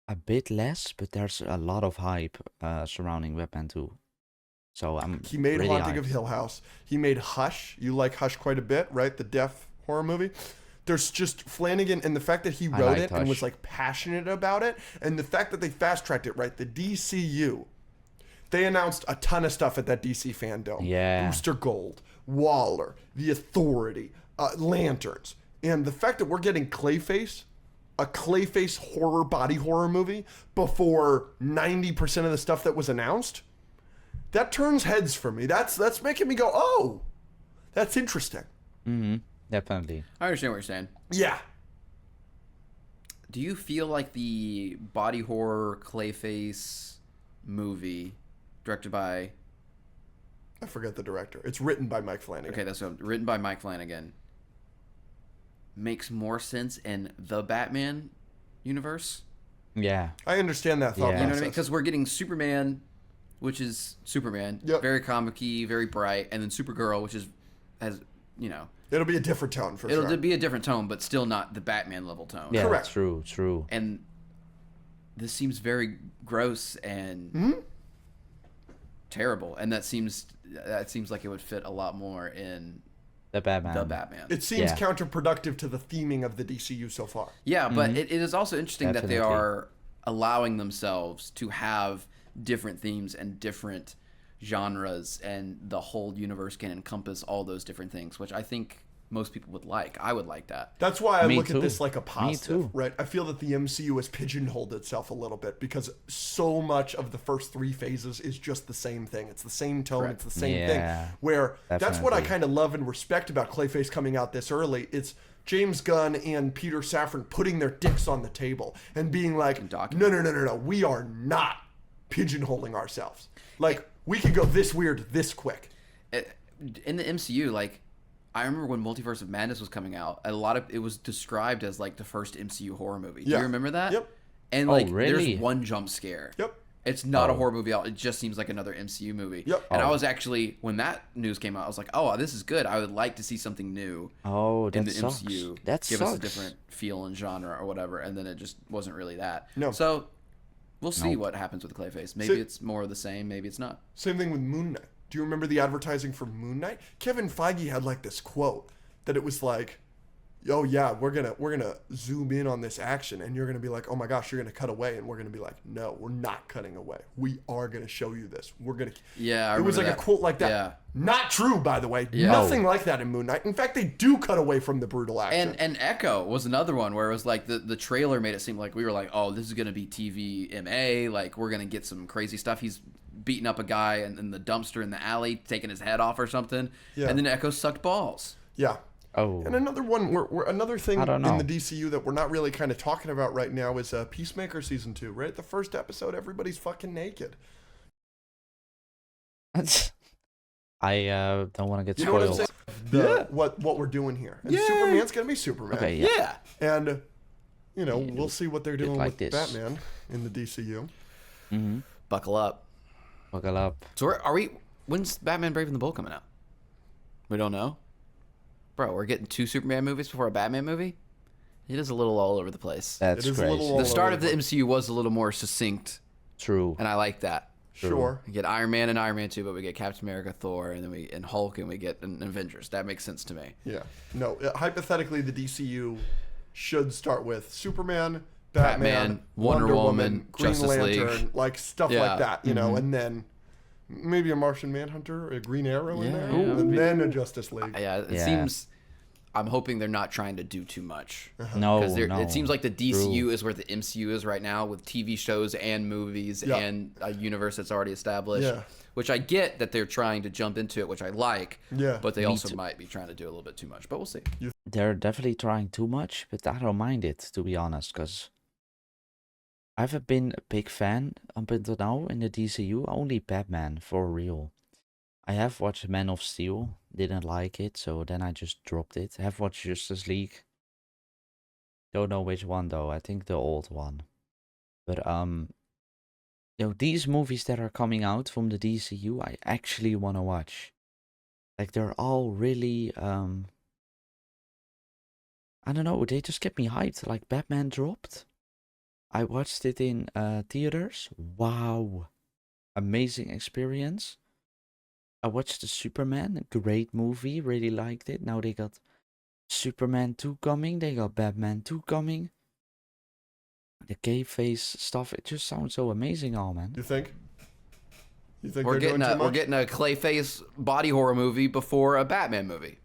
Speaker 1: a bit less, but there's a lot of hype surrounding Batman 2. So
Speaker 3: He made
Speaker 1: really
Speaker 3: Haunting of
Speaker 1: hyped.
Speaker 3: Hill House. He made Hush. You like Hush quite a bit, right? The deaf horror movie. There's just Flanagan, and the fact that he
Speaker 1: I
Speaker 3: wrote
Speaker 1: liked
Speaker 3: it and was
Speaker 1: Hush.
Speaker 3: like passionate about it, and the fact that they fast tracked it, right? The DCU. They announced a ton of stuff at that DC Fandom.
Speaker 1: Yeah.
Speaker 3: Booster Gold, Waller, The Authority, Lanterns. And the fact that we're getting Clayface, a Clayface horror, body horror movie, before 90% of the stuff that was announced, that turns heads for me. That's making me go, oh, that's interesting.
Speaker 1: Definitely.
Speaker 2: I understand what you're saying.
Speaker 3: Yeah.
Speaker 2: Do you feel like the body horror Clayface movie, directed by...
Speaker 3: I forget the director. It's written by Mike Flanagan.
Speaker 2: Okay, that's what, written by Mike Flanagan, makes more sense in the Batman universe?
Speaker 1: Yeah.
Speaker 3: I understand that thought
Speaker 1: Yeah.
Speaker 2: You know what I
Speaker 3: process.
Speaker 2: mean? Because we're getting Superman, which is Superman,
Speaker 3: Yep.
Speaker 2: very comic-y, very bright, and then Supergirl, which
Speaker 3: It'll be a different tone for
Speaker 2: it'll
Speaker 3: sure.
Speaker 2: be a different tone, but still not the Batman level tone.
Speaker 1: Yeah,
Speaker 3: Correct.
Speaker 1: true.
Speaker 2: And this seems very gross and
Speaker 3: Mm-hmm.
Speaker 2: terrible, and that seems like it would fit a lot more in
Speaker 1: The Batman.
Speaker 2: the Batman.
Speaker 3: It seems
Speaker 1: Yeah.
Speaker 3: counterproductive to the theming of the DCU so far.
Speaker 2: Yeah, but it is also interesting that they
Speaker 1: Definitely.
Speaker 2: are allowing themselves to have different themes and different genres, and the whole universe can encompass all those different things, which I think most people would like. I would like that.
Speaker 3: That's why I
Speaker 1: Me
Speaker 3: look
Speaker 1: too.
Speaker 3: at this like a
Speaker 1: Me
Speaker 3: positive,
Speaker 1: too.
Speaker 3: right? I feel that the MCU has pigeonholed itself a little bit because so much of the first 3 phases is just the same thing. It's the same tone.
Speaker 2: Correct.
Speaker 3: It's the same
Speaker 1: Yeah,
Speaker 3: thing. Where that's what I
Speaker 1: definitely.
Speaker 3: kind of love and respect about Clayface coming out this early. It's James Gunn and Peter Safran putting their dicks on the table and being like, no,
Speaker 2: documenting.
Speaker 3: no. We are not pigeonholing ourselves. Like, we could go this weird this quick.
Speaker 2: In the MCU, like, I remember when Multiverse of Madness was coming out, it was described as like the first MCU horror movie. Do
Speaker 3: Yeah.
Speaker 2: you remember that?
Speaker 3: Yep.
Speaker 2: And
Speaker 1: Oh,
Speaker 2: like,
Speaker 1: really?
Speaker 2: there's one jump scare.
Speaker 3: Yep.
Speaker 2: It's not a horror movie. It just seems like another MCU movie.
Speaker 3: Yep.
Speaker 2: And I was actually, when that news came out, I was like, oh, this is good. I would like to see something new
Speaker 1: Oh,
Speaker 2: in
Speaker 1: that
Speaker 2: the
Speaker 1: sucks.
Speaker 2: MCU.
Speaker 1: That
Speaker 2: give
Speaker 1: sucks.
Speaker 2: us a different feel and genre or whatever. And then it just wasn't really that.
Speaker 3: No.
Speaker 2: So We'll see
Speaker 1: Nope.
Speaker 2: what happens with Clayface. Maybe
Speaker 3: See-
Speaker 2: it's more of the same. Maybe it's not.
Speaker 3: Same thing with Moon Knight. Do you remember the advertising for Moon Knight? Kevin Feige had like this quote that it was like, "Oh yeah, we're gonna zoom in on this action, and you're gonna be like, oh my gosh, you're gonna cut away," and we're gonna be like, no, we're not cutting away. We are gonna show you this. We're gonna.
Speaker 2: Yeah, I
Speaker 3: it was like
Speaker 2: remember
Speaker 3: a
Speaker 2: that.
Speaker 3: quote like that.
Speaker 2: Yeah.
Speaker 3: Not true, by the way.
Speaker 2: Yeah.
Speaker 3: Nothing like that in Moon Knight. In fact, they do cut away from the brutal action.
Speaker 2: And Echo was another one where it was like the trailer made it seem like we were like, oh, this is gonna be TVMA, like we're gonna get some crazy stuff. He's beating up a guy in the dumpster in the alley, taking his head off or something.
Speaker 3: Yeah.
Speaker 2: And then Echo sucked balls.
Speaker 3: yeah.
Speaker 1: Oh,
Speaker 3: And another one, another thing
Speaker 1: I don't
Speaker 3: in
Speaker 1: know.
Speaker 3: the DCU that we're not really kind of talking about right now is Peacemaker season 2. Right, the first episode, everybody's fucking naked.
Speaker 1: I don't want to get
Speaker 3: You know what I'm
Speaker 1: spoiled.
Speaker 3: saying?
Speaker 2: Yeah.
Speaker 3: What we're doing here. And
Speaker 2: Yeah.
Speaker 3: Superman's gonna be Superman.
Speaker 1: Okay, yeah.
Speaker 2: Yeah.
Speaker 3: And we'll see what they're doing
Speaker 1: like
Speaker 3: with
Speaker 1: this.
Speaker 3: Batman in the DCU.
Speaker 1: Mm-hmm.
Speaker 2: Buckle up.
Speaker 1: Buckle up.
Speaker 2: So are we? When's Batman: Brave and the Bold coming out? We don't know. Bro, we're getting 2 Superman movies before a Batman movie. It is a little all over the place.
Speaker 1: That's
Speaker 3: It is a little
Speaker 1: crazy.
Speaker 3: all
Speaker 2: The start
Speaker 3: over
Speaker 2: of the
Speaker 3: the
Speaker 2: MCU was a little more succinct,
Speaker 1: True.
Speaker 2: and I like that.
Speaker 3: Sure.
Speaker 2: We get Iron Man and Iron Man 2, but we get Captain America, Thor, and then and Hulk, and we get an Avengers. That makes sense to me.
Speaker 3: Yeah. No. Hypothetically, the DCU should start with Superman,
Speaker 2: Batman,
Speaker 3: Batman,
Speaker 2: Wonder Woman,
Speaker 3: Green
Speaker 2: Justice
Speaker 3: Lantern,
Speaker 2: League.
Speaker 3: like stuff
Speaker 2: Yeah.
Speaker 3: like that. And then maybe a Martian Manhunter, a Green Arrow in
Speaker 2: Yeah,
Speaker 3: there,
Speaker 2: yeah, that'd
Speaker 3: and
Speaker 2: be-
Speaker 3: then a Justice League.
Speaker 2: Yeah, it
Speaker 1: Yeah.
Speaker 2: seems. I'm hoping they're not trying to do too much.
Speaker 1: No,
Speaker 2: Because
Speaker 1: no.
Speaker 2: it seems like the DCU
Speaker 1: True.
Speaker 2: is where the MCU is right now, with TV shows and movies
Speaker 3: Yeah.
Speaker 2: and a universe that's already established.
Speaker 3: Yeah.
Speaker 2: Which I get that they're trying to jump into it, which I like.
Speaker 3: Yeah.
Speaker 2: But they
Speaker 1: Me
Speaker 2: also
Speaker 1: too.
Speaker 2: might be trying to do a little bit too much. But we'll see.
Speaker 1: They're definitely trying too much, but I don't mind it, to be honest, because I haven't been a big fan up until now in the DCU, only Batman, for real. I have watched Man of Steel, didn't like it, so then I just dropped it. I have watched Justice League. Don't know which one though, I think the old one. But these movies that are coming out from the DCU, I actually want to watch. Like they're all really I don't know, they just get me hyped. Like Batman dropped. I watched it in theaters. Wow. Amazing experience. I watched the Superman, a great movie, really liked it. Now they got Superman 2 coming, they got Batman 2 coming. The K-face stuff, it just sounds so amazing, all man.
Speaker 3: You think? You think
Speaker 2: We're
Speaker 3: they're
Speaker 2: getting
Speaker 3: doing too much?
Speaker 2: we're getting a Clayface body horror movie before a Batman movie.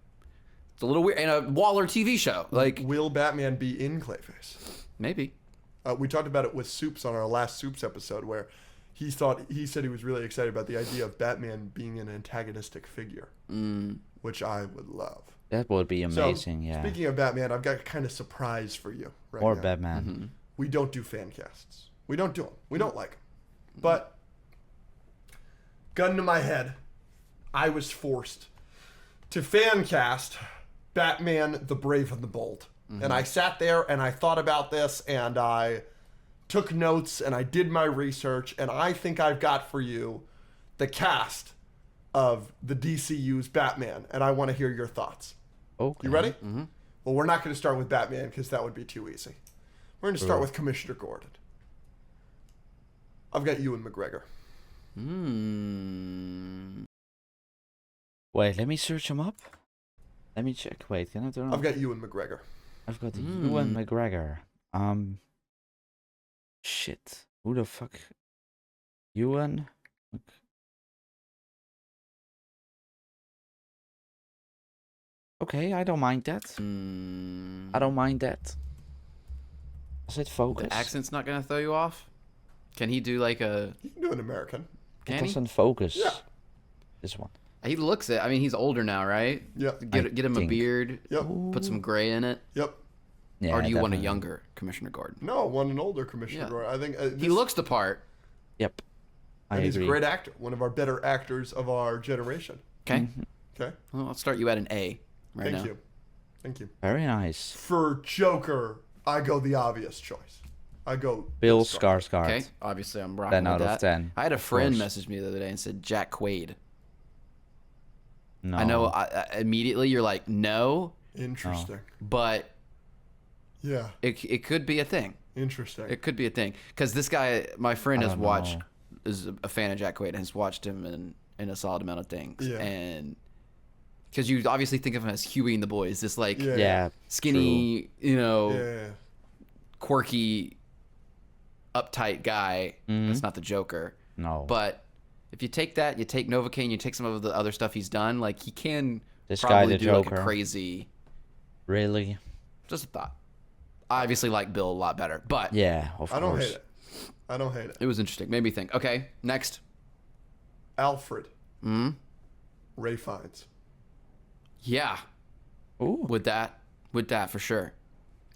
Speaker 2: It's a little weird, and a Waller TV show. Like
Speaker 3: Will Batman be in Clayface?
Speaker 2: maybe.
Speaker 3: We talked about it with Soups on our last Soups episode, where he said he was really excited about the idea of Batman being an antagonistic figure, which I would love.
Speaker 1: That would be
Speaker 3: So,
Speaker 1: amazing, yeah.
Speaker 3: Speaking of Batman, I've got a kind of surprise for you right
Speaker 1: Or
Speaker 3: now.
Speaker 1: Batman.
Speaker 3: We don't do fan casts. We don't do them. We don't like them. But gun to my head, I was forced to fan cast Batman: The Brave and the Bold. And I sat there and I thought about this and I took notes and I did my research, and I think I've got for you the cast of the DCU's Batman, and I want to hear your thoughts.
Speaker 1: Okay.
Speaker 3: You ready? Well, we're not going to start with Batman because that would be too easy. We're going to start with Commissioner Gordon. I've got Ewan McGregor.
Speaker 1: Wait, let me search him up. Let me check. Wait, can I turn on?
Speaker 3: I've got Ewan McGregor.
Speaker 1: I've got Ewan McGregor. Shit. Who the fuck? Ewan? Okay, I don't mind that. I don't mind that. Does it focus?
Speaker 2: The accent's not gonna throw you off. Can he do like a?
Speaker 3: You can do an American.
Speaker 1: It
Speaker 2: Can he?
Speaker 1: doesn't focus.
Speaker 3: Yeah.
Speaker 1: This one.
Speaker 2: He looks it. I mean, he's older now, right?
Speaker 3: Yep.
Speaker 2: Get him a
Speaker 1: think.
Speaker 2: beard.
Speaker 3: Yep.
Speaker 2: Put some gray in it.
Speaker 3: Yep.
Speaker 1: Yeah,
Speaker 2: Or do you want a
Speaker 1: definitely.
Speaker 2: younger Commissioner Gordon?
Speaker 3: No, one an older Commissioner
Speaker 2: Yeah.
Speaker 3: Gordon. I think
Speaker 2: He looks the part.
Speaker 1: Yep. I
Speaker 3: and he's
Speaker 1: agree.
Speaker 3: a great actor. One of our better actors of our generation.
Speaker 2: Okay.
Speaker 1: Mm-hmm.
Speaker 3: Okay.
Speaker 2: Well, I'll start you at an A right
Speaker 3: Thank
Speaker 2: now.
Speaker 3: you. Thank you.
Speaker 1: Very nice.
Speaker 3: For Joker, I go the obvious choice. I go
Speaker 1: Bill
Speaker 3: Skarsgård.
Speaker 1: Skarsgård.
Speaker 2: Okay. Obviously, I'm rocking
Speaker 1: 10
Speaker 2: with
Speaker 1: out of
Speaker 2: that.
Speaker 1: 10,
Speaker 2: I had a
Speaker 1: of
Speaker 2: friend
Speaker 1: course.
Speaker 2: message me the other day and said Jack Quaid.
Speaker 1: No.
Speaker 2: I know. Immediately, you're like, no,
Speaker 3: Interesting.
Speaker 2: but
Speaker 3: Yeah.
Speaker 2: it could be a thing.
Speaker 3: Interesting.
Speaker 2: It could be a thing because this guy, my friend,
Speaker 1: I
Speaker 2: has
Speaker 1: don't
Speaker 2: watched,
Speaker 1: know.
Speaker 2: is a fan of Jack Quaid and has watched him in a solid amount of things.
Speaker 3: Yeah.
Speaker 2: And because you obviously think of him as Huey and the Boys, this like
Speaker 3: Yeah.
Speaker 1: Yeah.
Speaker 2: skinny, you know,
Speaker 3: Yeah.
Speaker 2: quirky, uptight guy. That's not the Joker.
Speaker 1: No.
Speaker 2: But if you take that, you take Novocaine, you take some of the other stuff he's done, like he can
Speaker 1: This guy,
Speaker 2: probably
Speaker 1: the
Speaker 2: do like a
Speaker 1: Joker.
Speaker 2: crazy.
Speaker 1: Really?
Speaker 2: Just a thought. I obviously like Bill a lot better, but
Speaker 1: Yeah, of
Speaker 3: I don't
Speaker 1: course.
Speaker 3: hate it. I don't hate it.
Speaker 2: it was interesting. Made me think. Okay, next.
Speaker 3: Alfred.
Speaker 2: Hmm.
Speaker 3: Ray Fiennes.
Speaker 2: Yeah,
Speaker 1: Ooh.
Speaker 2: with that for sure.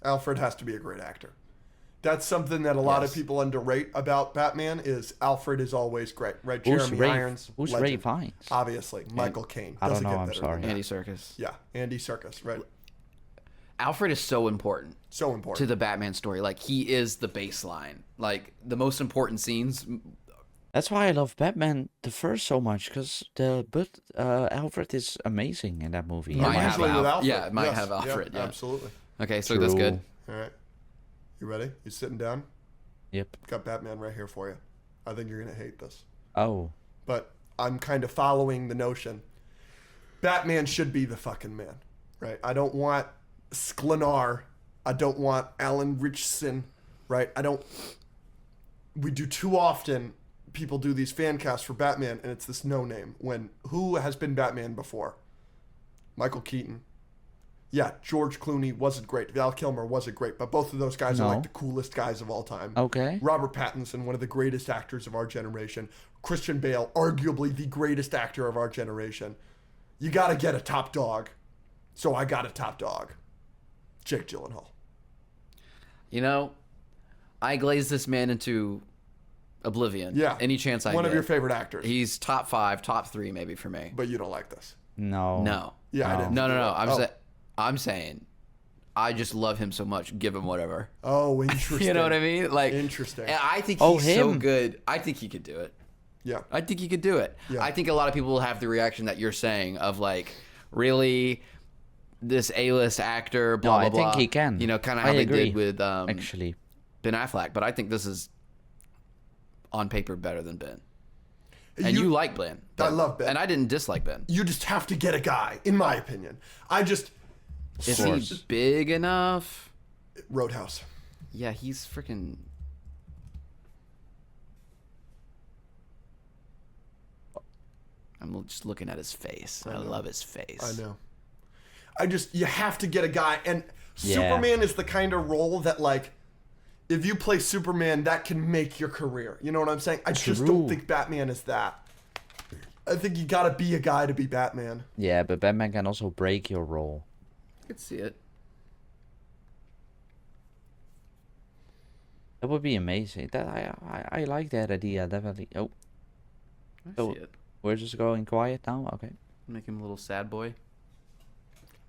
Speaker 3: Alfred has to be a great actor. That's something that a lot of
Speaker 2: Yes.
Speaker 3: people underrate about Batman is Alfred is always great, right?
Speaker 1: Who's
Speaker 3: Jeremy
Speaker 1: Ray?
Speaker 3: Irons,
Speaker 1: Who's Ray
Speaker 3: legend.
Speaker 1: Fiennes?
Speaker 3: Obviously, Michael Caine.
Speaker 1: I don't
Speaker 3: Doesn't
Speaker 1: know,
Speaker 3: get
Speaker 1: I'm
Speaker 3: better
Speaker 1: sorry.
Speaker 3: than that.
Speaker 2: Andy Serkis.
Speaker 3: Yeah, Andy Serkis, right?
Speaker 2: Alfred is so important
Speaker 3: So
Speaker 2: to
Speaker 3: important.
Speaker 2: the Batman story. Like he is the baseline. Like the most important scenes.
Speaker 1: That's why I love Batman the first so much, because Alfred is amazing in that movie.
Speaker 2: Might
Speaker 1: Yeah,
Speaker 2: have
Speaker 3: Usually with
Speaker 2: Alfred.
Speaker 3: Alfred.
Speaker 2: Yeah, it might
Speaker 3: Yes.
Speaker 2: have Alfred, yeah.
Speaker 3: Absolutely.
Speaker 2: Okay, so that's good.
Speaker 3: All right. You ready? You sitting down?
Speaker 1: Yep.
Speaker 3: Got Batman right here for you. I think you're gonna hate this,
Speaker 1: Oh.
Speaker 3: but I'm kind of following the notion. Batman should be the fucking man, right? I don't want Sklenar. I don't want Alan Richardson, right? I don't. We do too often. People do these fan casts for Batman, and it's this no name. When who has been Batman before? Michael Keaton. Yeah, George Clooney wasn't great. Val Kilmer wasn't great, but both of those guys are
Speaker 1: No.
Speaker 3: like the coolest guys of all time.
Speaker 1: Okay.
Speaker 3: Robert Pattinson, one of the greatest actors of our generation. Christian Bale, arguably the greatest actor of our generation. You got to get a top dog. So I got a top dog. Jake Gyllenhaal.
Speaker 2: You know, I glazed this man into oblivion.
Speaker 3: Yeah.
Speaker 2: Any chance I
Speaker 3: One
Speaker 2: get.
Speaker 3: of your favorite actors.
Speaker 2: He's top 5, top 3 maybe for me.
Speaker 3: But you don't like this.
Speaker 1: No.
Speaker 2: No.
Speaker 3: Yeah, I
Speaker 1: No.
Speaker 3: didn't.
Speaker 2: No.
Speaker 3: Oh.
Speaker 2: I'm saying, I just love him so much. Give him whatever.
Speaker 3: Oh, interesting.
Speaker 2: You know what I mean? Like
Speaker 3: Interesting.
Speaker 2: and I think
Speaker 1: Oh,
Speaker 2: he's so
Speaker 1: him.
Speaker 2: good. I think he could do it.
Speaker 3: Yeah.
Speaker 2: I think he could do it.
Speaker 3: Yeah.
Speaker 2: I think a lot of people will have the reaction that you're saying of like, really, this A-list actor, blah
Speaker 1: I
Speaker 2: blah blah.
Speaker 1: think he can.
Speaker 2: You know, kind of
Speaker 1: I
Speaker 2: how they
Speaker 1: agree,
Speaker 2: did with
Speaker 1: Actually.
Speaker 2: Ben Affleck. But I think this is on paper better than Ben. And you like Ben.
Speaker 3: I love Ben.
Speaker 2: And I didn't dislike Ben.
Speaker 3: You just have to get a guy, in my opinion. I just.
Speaker 2: Is he
Speaker 1: course.
Speaker 2: big enough?
Speaker 3: Roadhouse.
Speaker 2: Yeah, he's freaking. I'm just looking at his face. I love his face.
Speaker 3: I know. You have to get a guy. And
Speaker 1: Yeah.
Speaker 3: Superman is the kind of role that, like, if you play Superman, that can make your career. You know what I'm saying? I just don't
Speaker 1: True.
Speaker 3: think Batman is that. I think you gotta be a guy to be Batman.
Speaker 1: Yeah, but Batman can also break your role.
Speaker 2: I could see it.
Speaker 1: That would be amazing. That I like that idea, definitely. Oh,
Speaker 2: I
Speaker 1: Oh.
Speaker 2: see it.
Speaker 1: we're just going quiet now? Okay.
Speaker 2: Make him a little sad boy.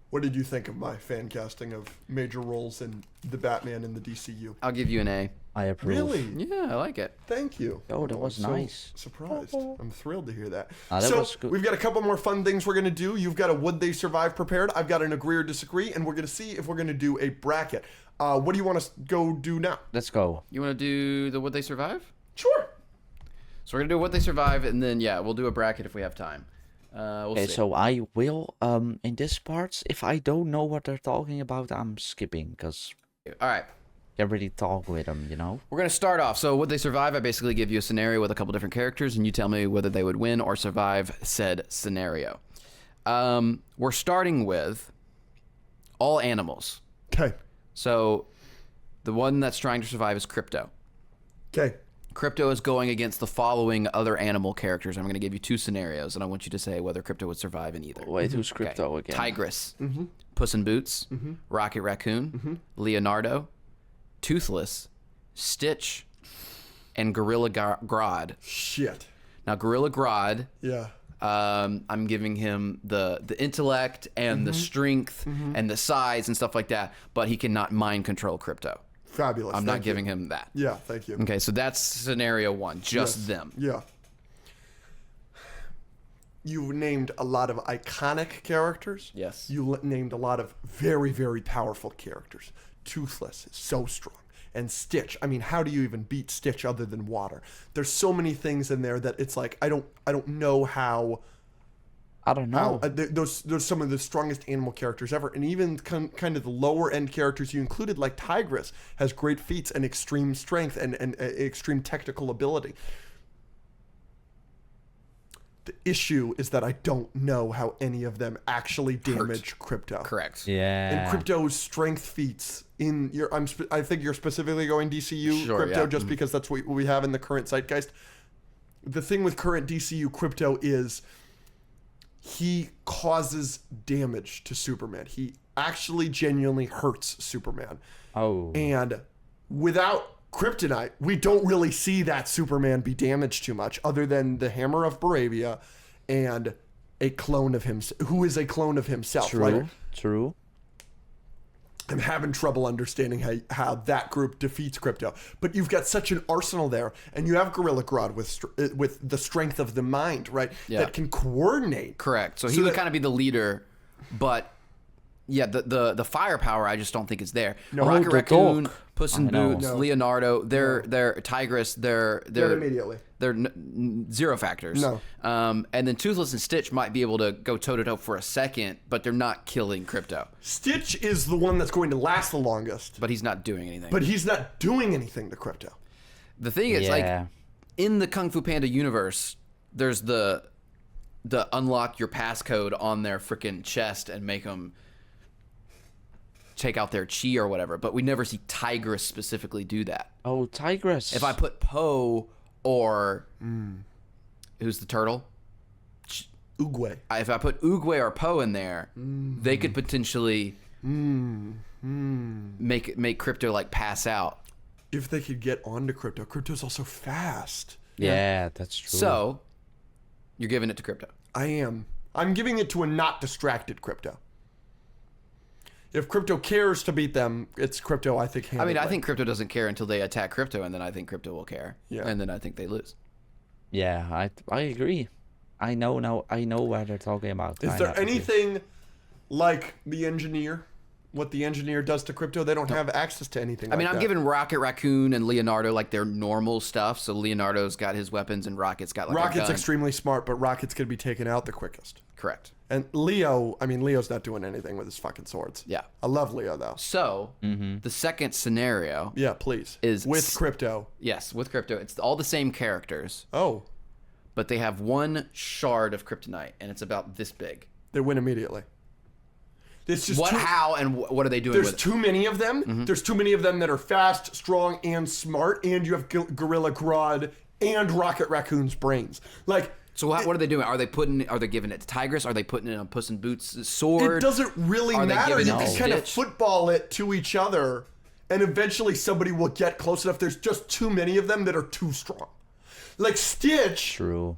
Speaker 3: What did you think of my fan casting of major roles in the Batman in the DCU?
Speaker 2: I'll give you an A.
Speaker 1: I approve.
Speaker 3: Really?
Speaker 2: Yeah, I like it.
Speaker 3: Thank you.
Speaker 1: Oh, that was
Speaker 3: I'm so
Speaker 1: nice.
Speaker 3: Surprised. I'm thrilled to hear that.
Speaker 1: That
Speaker 3: So
Speaker 1: was good.
Speaker 3: we've got a couple more fun things we're gonna do. You've got a Would They Survive prepared. I've got an Agree or Disagree, and we're gonna see if we're gonna do a bracket. What do you want to go do now?
Speaker 1: Let's go.
Speaker 2: You want to do the Would They Survive?
Speaker 3: Sure.
Speaker 2: So we're gonna do Would They Survive, and then yeah, we'll do a bracket if we have time. We'll
Speaker 1: Okay,
Speaker 2: see.
Speaker 1: so I will in this part, if I don't know what they're talking about, I'm skipping because
Speaker 2: All right.
Speaker 1: can't really talk with them, you know.
Speaker 2: We're going to start off. So, Would They Survive? I basically give you a scenario with a couple different characters, and you tell me whether they would win or survive said scenario. We're starting with all animals.
Speaker 3: Okay.
Speaker 2: So, the one that's trying to survive is Crypto.
Speaker 3: Okay.
Speaker 2: Crypto is going against the following other animal characters. I'm going to give you 2 scenarios, and I want you to say whether Crypto would survive in either.
Speaker 1: Wait, who's
Speaker 2: Okay.
Speaker 1: Crypto again?
Speaker 2: Tigress, Puss in Boots, Rocket Raccoon, Leonardo, Toothless, Stitch, and Gorilla Grodd.
Speaker 3: Shit.
Speaker 2: Now, Gorilla Grodd,
Speaker 3: Yeah.
Speaker 2: I'm giving him the intellect and the strength and the size and stuff like that, but he cannot mind control Crypto.
Speaker 3: Fabulous.
Speaker 2: I'm not
Speaker 3: Thank you.
Speaker 2: giving him that.
Speaker 3: Yeah. Thank you.
Speaker 2: Okay, so that's scenario 1, just
Speaker 3: Yes.
Speaker 2: them.
Speaker 3: Yeah. You named a lot of iconic characters.
Speaker 2: Yes.
Speaker 3: You named a lot of very, very powerful characters. Toothless is so strong. and Stitch. I mean, how do you even beat Stitch other than water? There's so many things in there that it's like I don't know how.
Speaker 1: I don't know.
Speaker 3: Those some of the strongest animal characters ever, and even kind of the lower end characters you included, like Tigress, has great feats and extreme strength and extreme technical ability. The issue is that I don't know how any of them actually damage Crypto.
Speaker 2: Correct.
Speaker 1: Yeah.
Speaker 3: And Crypto's strength feats in your, I think you're specifically going DCU
Speaker 2: Sure,
Speaker 3: Crypto
Speaker 2: yeah.
Speaker 3: just because that's what we have in the current zeitgeist. The thing with current DCU Crypto is he causes damage to Superman. He actually genuinely hurts Superman.
Speaker 1: Oh.
Speaker 3: And without Kryptonite, we don't really see that Superman be damaged too much, other than the Hammer of Baravia and a clone of him, who is a clone of himself.
Speaker 1: True.
Speaker 3: Like,
Speaker 1: True.
Speaker 3: I'm having trouble understanding how that group defeats Crypto. But you've got such an arsenal there, and you have Gorilla Grodd with the strength of the mind, right?
Speaker 2: Yeah.
Speaker 3: That can coordinate.
Speaker 2: Correct. So he
Speaker 3: So
Speaker 2: would
Speaker 3: that-
Speaker 2: kind of be the leader, but yeah, the firepower I just don't think is there.
Speaker 3: No.
Speaker 2: Rocket
Speaker 1: the
Speaker 2: Raccoon,
Speaker 1: dog.
Speaker 2: Puss in
Speaker 1: I know.
Speaker 2: Boots,
Speaker 3: No.
Speaker 2: Leonardo, they're Tigress, they're
Speaker 3: immediately.
Speaker 2: They're zero factors.
Speaker 3: No.
Speaker 2: And then Toothless and Stitch might be able to go toe to toe for a second, but they're not killing Crypto.
Speaker 3: Stitch is the one that's going to last the longest,
Speaker 2: But he's not doing anything.
Speaker 3: but he's not doing anything to Crypto.
Speaker 2: The thing is,
Speaker 1: Yeah.
Speaker 2: like, in the Kung Fu Panda universe, there's the unlock your passcode on their freaking chest and make them take out their chi or whatever. But we never see Tigress specifically do that.
Speaker 1: Oh, Tigress.
Speaker 2: If I put Poe or who's the turtle?
Speaker 3: Oogway.
Speaker 2: If I put Oogway or Poe in there, they could potentially make Crypto like pass out.
Speaker 3: If they could get onto Crypto, Crypto's also fast.
Speaker 1: Yeah, that's true.
Speaker 2: So you're giving it to Crypto.
Speaker 3: I am. I'm giving it to a not distracted Crypto. If Crypto cares to beat them, it's Crypto, I think.
Speaker 2: I mean, I
Speaker 3: handedly.
Speaker 2: think Crypto doesn't care until they attack Crypto, and then I think Crypto will care.
Speaker 3: Yeah.
Speaker 2: And then I think they lose.
Speaker 1: Yeah, I agree. I know now. I know what they're talking about.
Speaker 3: Is
Speaker 1: I
Speaker 3: there
Speaker 1: know.
Speaker 3: anything like the Engineer? What the Engineer does to Crypto? They don't have access to anything
Speaker 2: I mean,
Speaker 3: like
Speaker 2: I'm
Speaker 3: that.
Speaker 2: giving Rocket Raccoon and Leonardo like their normal stuff. So Leonardo's got his weapons, and Rocket's got like a
Speaker 3: Rocket's
Speaker 2: gun.
Speaker 3: extremely smart, but Rocket's going to be taken out the quickest.
Speaker 2: Correct.
Speaker 3: And Leo, I mean, Leo's not doing anything with his fucking swords.
Speaker 2: Yeah.
Speaker 3: I love Leo, though.
Speaker 2: So the second scenario,
Speaker 3: Yeah, please.
Speaker 2: Is
Speaker 3: with
Speaker 2: s-
Speaker 3: Crypto.
Speaker 2: yes, with Crypto, it's all the same characters,
Speaker 3: Oh,
Speaker 2: but they have one shard of kryptonite, and it's about this big.
Speaker 3: they win immediately. It's just
Speaker 2: What,
Speaker 3: too,
Speaker 2: how, and what are they doing
Speaker 3: there's
Speaker 2: with it?
Speaker 3: too many of them.
Speaker 2: Mm-hmm.
Speaker 3: There's too many of them that are fast, strong, and smart. And you have Gorilla Grodd and Rocket Raccoon's brains. Like,
Speaker 2: So what are they doing? Are they giving it to Tigress? Are they putting it on Puss in Boots' sword?
Speaker 3: it doesn't really
Speaker 2: Are they
Speaker 3: matter.
Speaker 2: giving
Speaker 3: You
Speaker 2: it
Speaker 3: can
Speaker 2: to
Speaker 3: kind of
Speaker 2: Stitch?
Speaker 3: football it to each other, and eventually somebody will get close enough. There's just too many of them that are too strong. Like Stitch,
Speaker 1: True.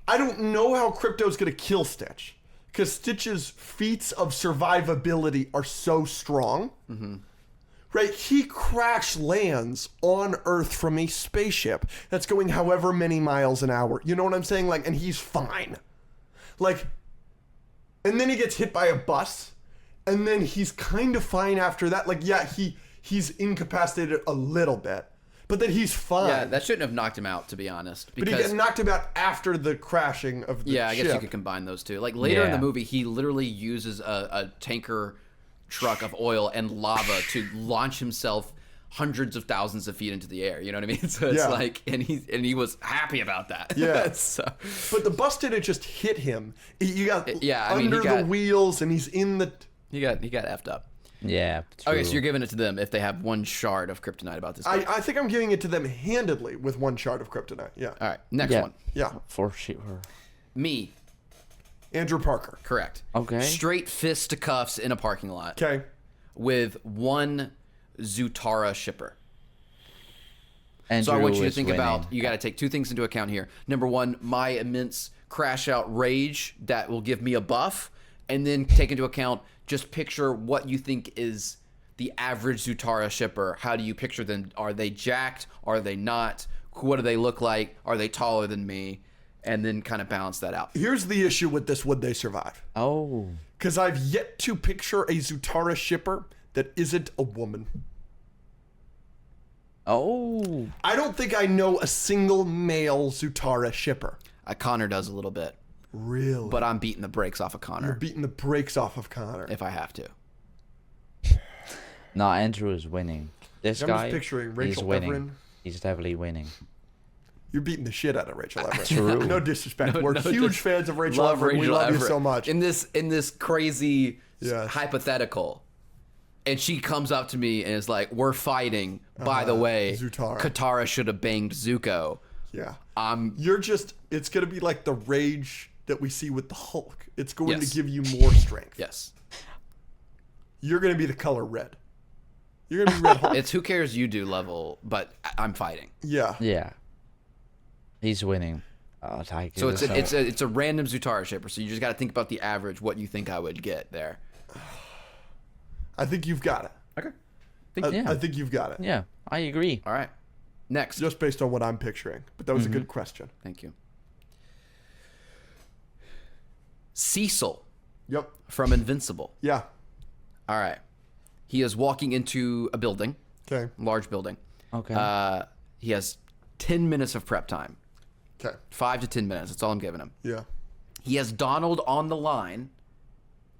Speaker 3: I don't know how Crypto's going to kill Stitch, because Stitch's feats of survivability are so strong. Right? He crash lands on Earth from a spaceship that's going however many miles an hour. You know what I'm saying? Like, and he's fine. Like, and then he gets hit by a bus, and then he's kind of fine after that. Like, yeah, he's incapacitated a little bit, but then he's fine.
Speaker 2: Yeah, that shouldn't have knocked him out, to be honest.
Speaker 3: but he
Speaker 2: Because
Speaker 3: got knocked about after the crashing of the
Speaker 2: yeah, I guess you
Speaker 3: ship.
Speaker 2: could combine those two. Like later in the
Speaker 1: Yeah.
Speaker 2: movie, he literally uses a tanker truck of oil and lava to launch himself hundreds of thousands of feet into the air. You know what I mean? So it's
Speaker 3: Yeah.
Speaker 2: like, and he was happy about that.
Speaker 3: Yeah.
Speaker 2: So,
Speaker 3: But the bus didn't just hit him. You got
Speaker 2: Yeah, I mean,
Speaker 3: under
Speaker 2: he got-
Speaker 3: the wheels, and he's in the.
Speaker 2: he got effed up.
Speaker 1: Yeah. True.
Speaker 2: Okay, so you're giving it to them if they have one shard of kryptonite about this. Guy.
Speaker 3: I think I'm giving it to them handedly with one shard of kryptonite. Yeah.
Speaker 2: All right, next
Speaker 1: Yeah.
Speaker 2: one.
Speaker 3: Yeah.
Speaker 1: For sure.
Speaker 2: Me,
Speaker 3: Andrew Parker.
Speaker 2: correct.
Speaker 1: Okay.
Speaker 2: Straight fist to cuffs in a parking lot
Speaker 3: Okay.
Speaker 2: with one Zutara shipper.
Speaker 1: Andrew
Speaker 2: So I want you to
Speaker 1: is
Speaker 2: think
Speaker 1: winning.
Speaker 2: about, you got to take two things into account here. Number one, my immense crash out rage that will give me a buff. And then take into account, just picture what you think is the average Zutara shipper. How do you picture them? Are they jacked? Are they not? What do they look like? Are they taller than me? And then kind of balance that out.
Speaker 3: Here's the issue with this: would they survive?
Speaker 1: Oh.
Speaker 3: Because I've yet to picture a Zutara shipper that isn't a woman.
Speaker 1: Oh,
Speaker 3: I don't think I know a single male Zutara shipper.
Speaker 2: Connor does a little bit,
Speaker 3: Really?
Speaker 2: but I'm beating the brakes off of
Speaker 3: You're
Speaker 2: Connor
Speaker 3: beating the brakes off of Connor.
Speaker 2: if I have to.
Speaker 1: no, Andrew is winning. This
Speaker 3: I'm
Speaker 1: guy,
Speaker 3: just picturing
Speaker 1: he's
Speaker 3: Rachel
Speaker 1: winning.
Speaker 3: Everin.
Speaker 1: He's definitely winning.
Speaker 3: You're beating the shit out of Rachel Everett.
Speaker 1: True.
Speaker 3: No disrespect. We're
Speaker 2: no
Speaker 3: huge
Speaker 2: dis-
Speaker 3: fans of Rachel
Speaker 2: Love
Speaker 3: Everett. We
Speaker 2: Rachel
Speaker 3: love you
Speaker 2: Everett.
Speaker 3: so much.
Speaker 2: In this crazy
Speaker 3: Yes.
Speaker 2: hypothetical, and she comes up to me and is like, "We're fighting. By the way,
Speaker 3: Zutara.
Speaker 2: Katara should have banged Zuko."
Speaker 3: Yeah.
Speaker 2: I'm
Speaker 3: You're just, it's going to be like the rage that we see with the Hulk. It's going
Speaker 2: Yes.
Speaker 3: to give you more strength.
Speaker 2: yes.
Speaker 3: You're going to be the color red. You're going to be Red Hulk.
Speaker 2: It's who cares you do level, but I'm fighting.
Speaker 3: Yeah.
Speaker 1: Yeah, he's winning. Oh, Tiger.
Speaker 2: So it's a random Zutara shipper. So you just got to think about the average. What you think I would get there?
Speaker 3: I think you've got it.
Speaker 2: Okay.
Speaker 1: Yeah.
Speaker 3: I think you've got it.
Speaker 1: Yeah, I agree.
Speaker 2: All right. Next.
Speaker 3: Just based on what I'm picturing. But that was a good question.
Speaker 2: Thank you. Cecil
Speaker 3: Yep.
Speaker 2: from Invincible.
Speaker 3: Yeah.
Speaker 2: All right. He is walking into a building,
Speaker 3: Okay.
Speaker 2: large building.
Speaker 1: Okay.
Speaker 2: He has 10 minutes of prep time.
Speaker 3: Okay.
Speaker 2: 5 to 10 minutes. That's all I'm giving him.
Speaker 3: Yeah.
Speaker 2: He has Donald on the line,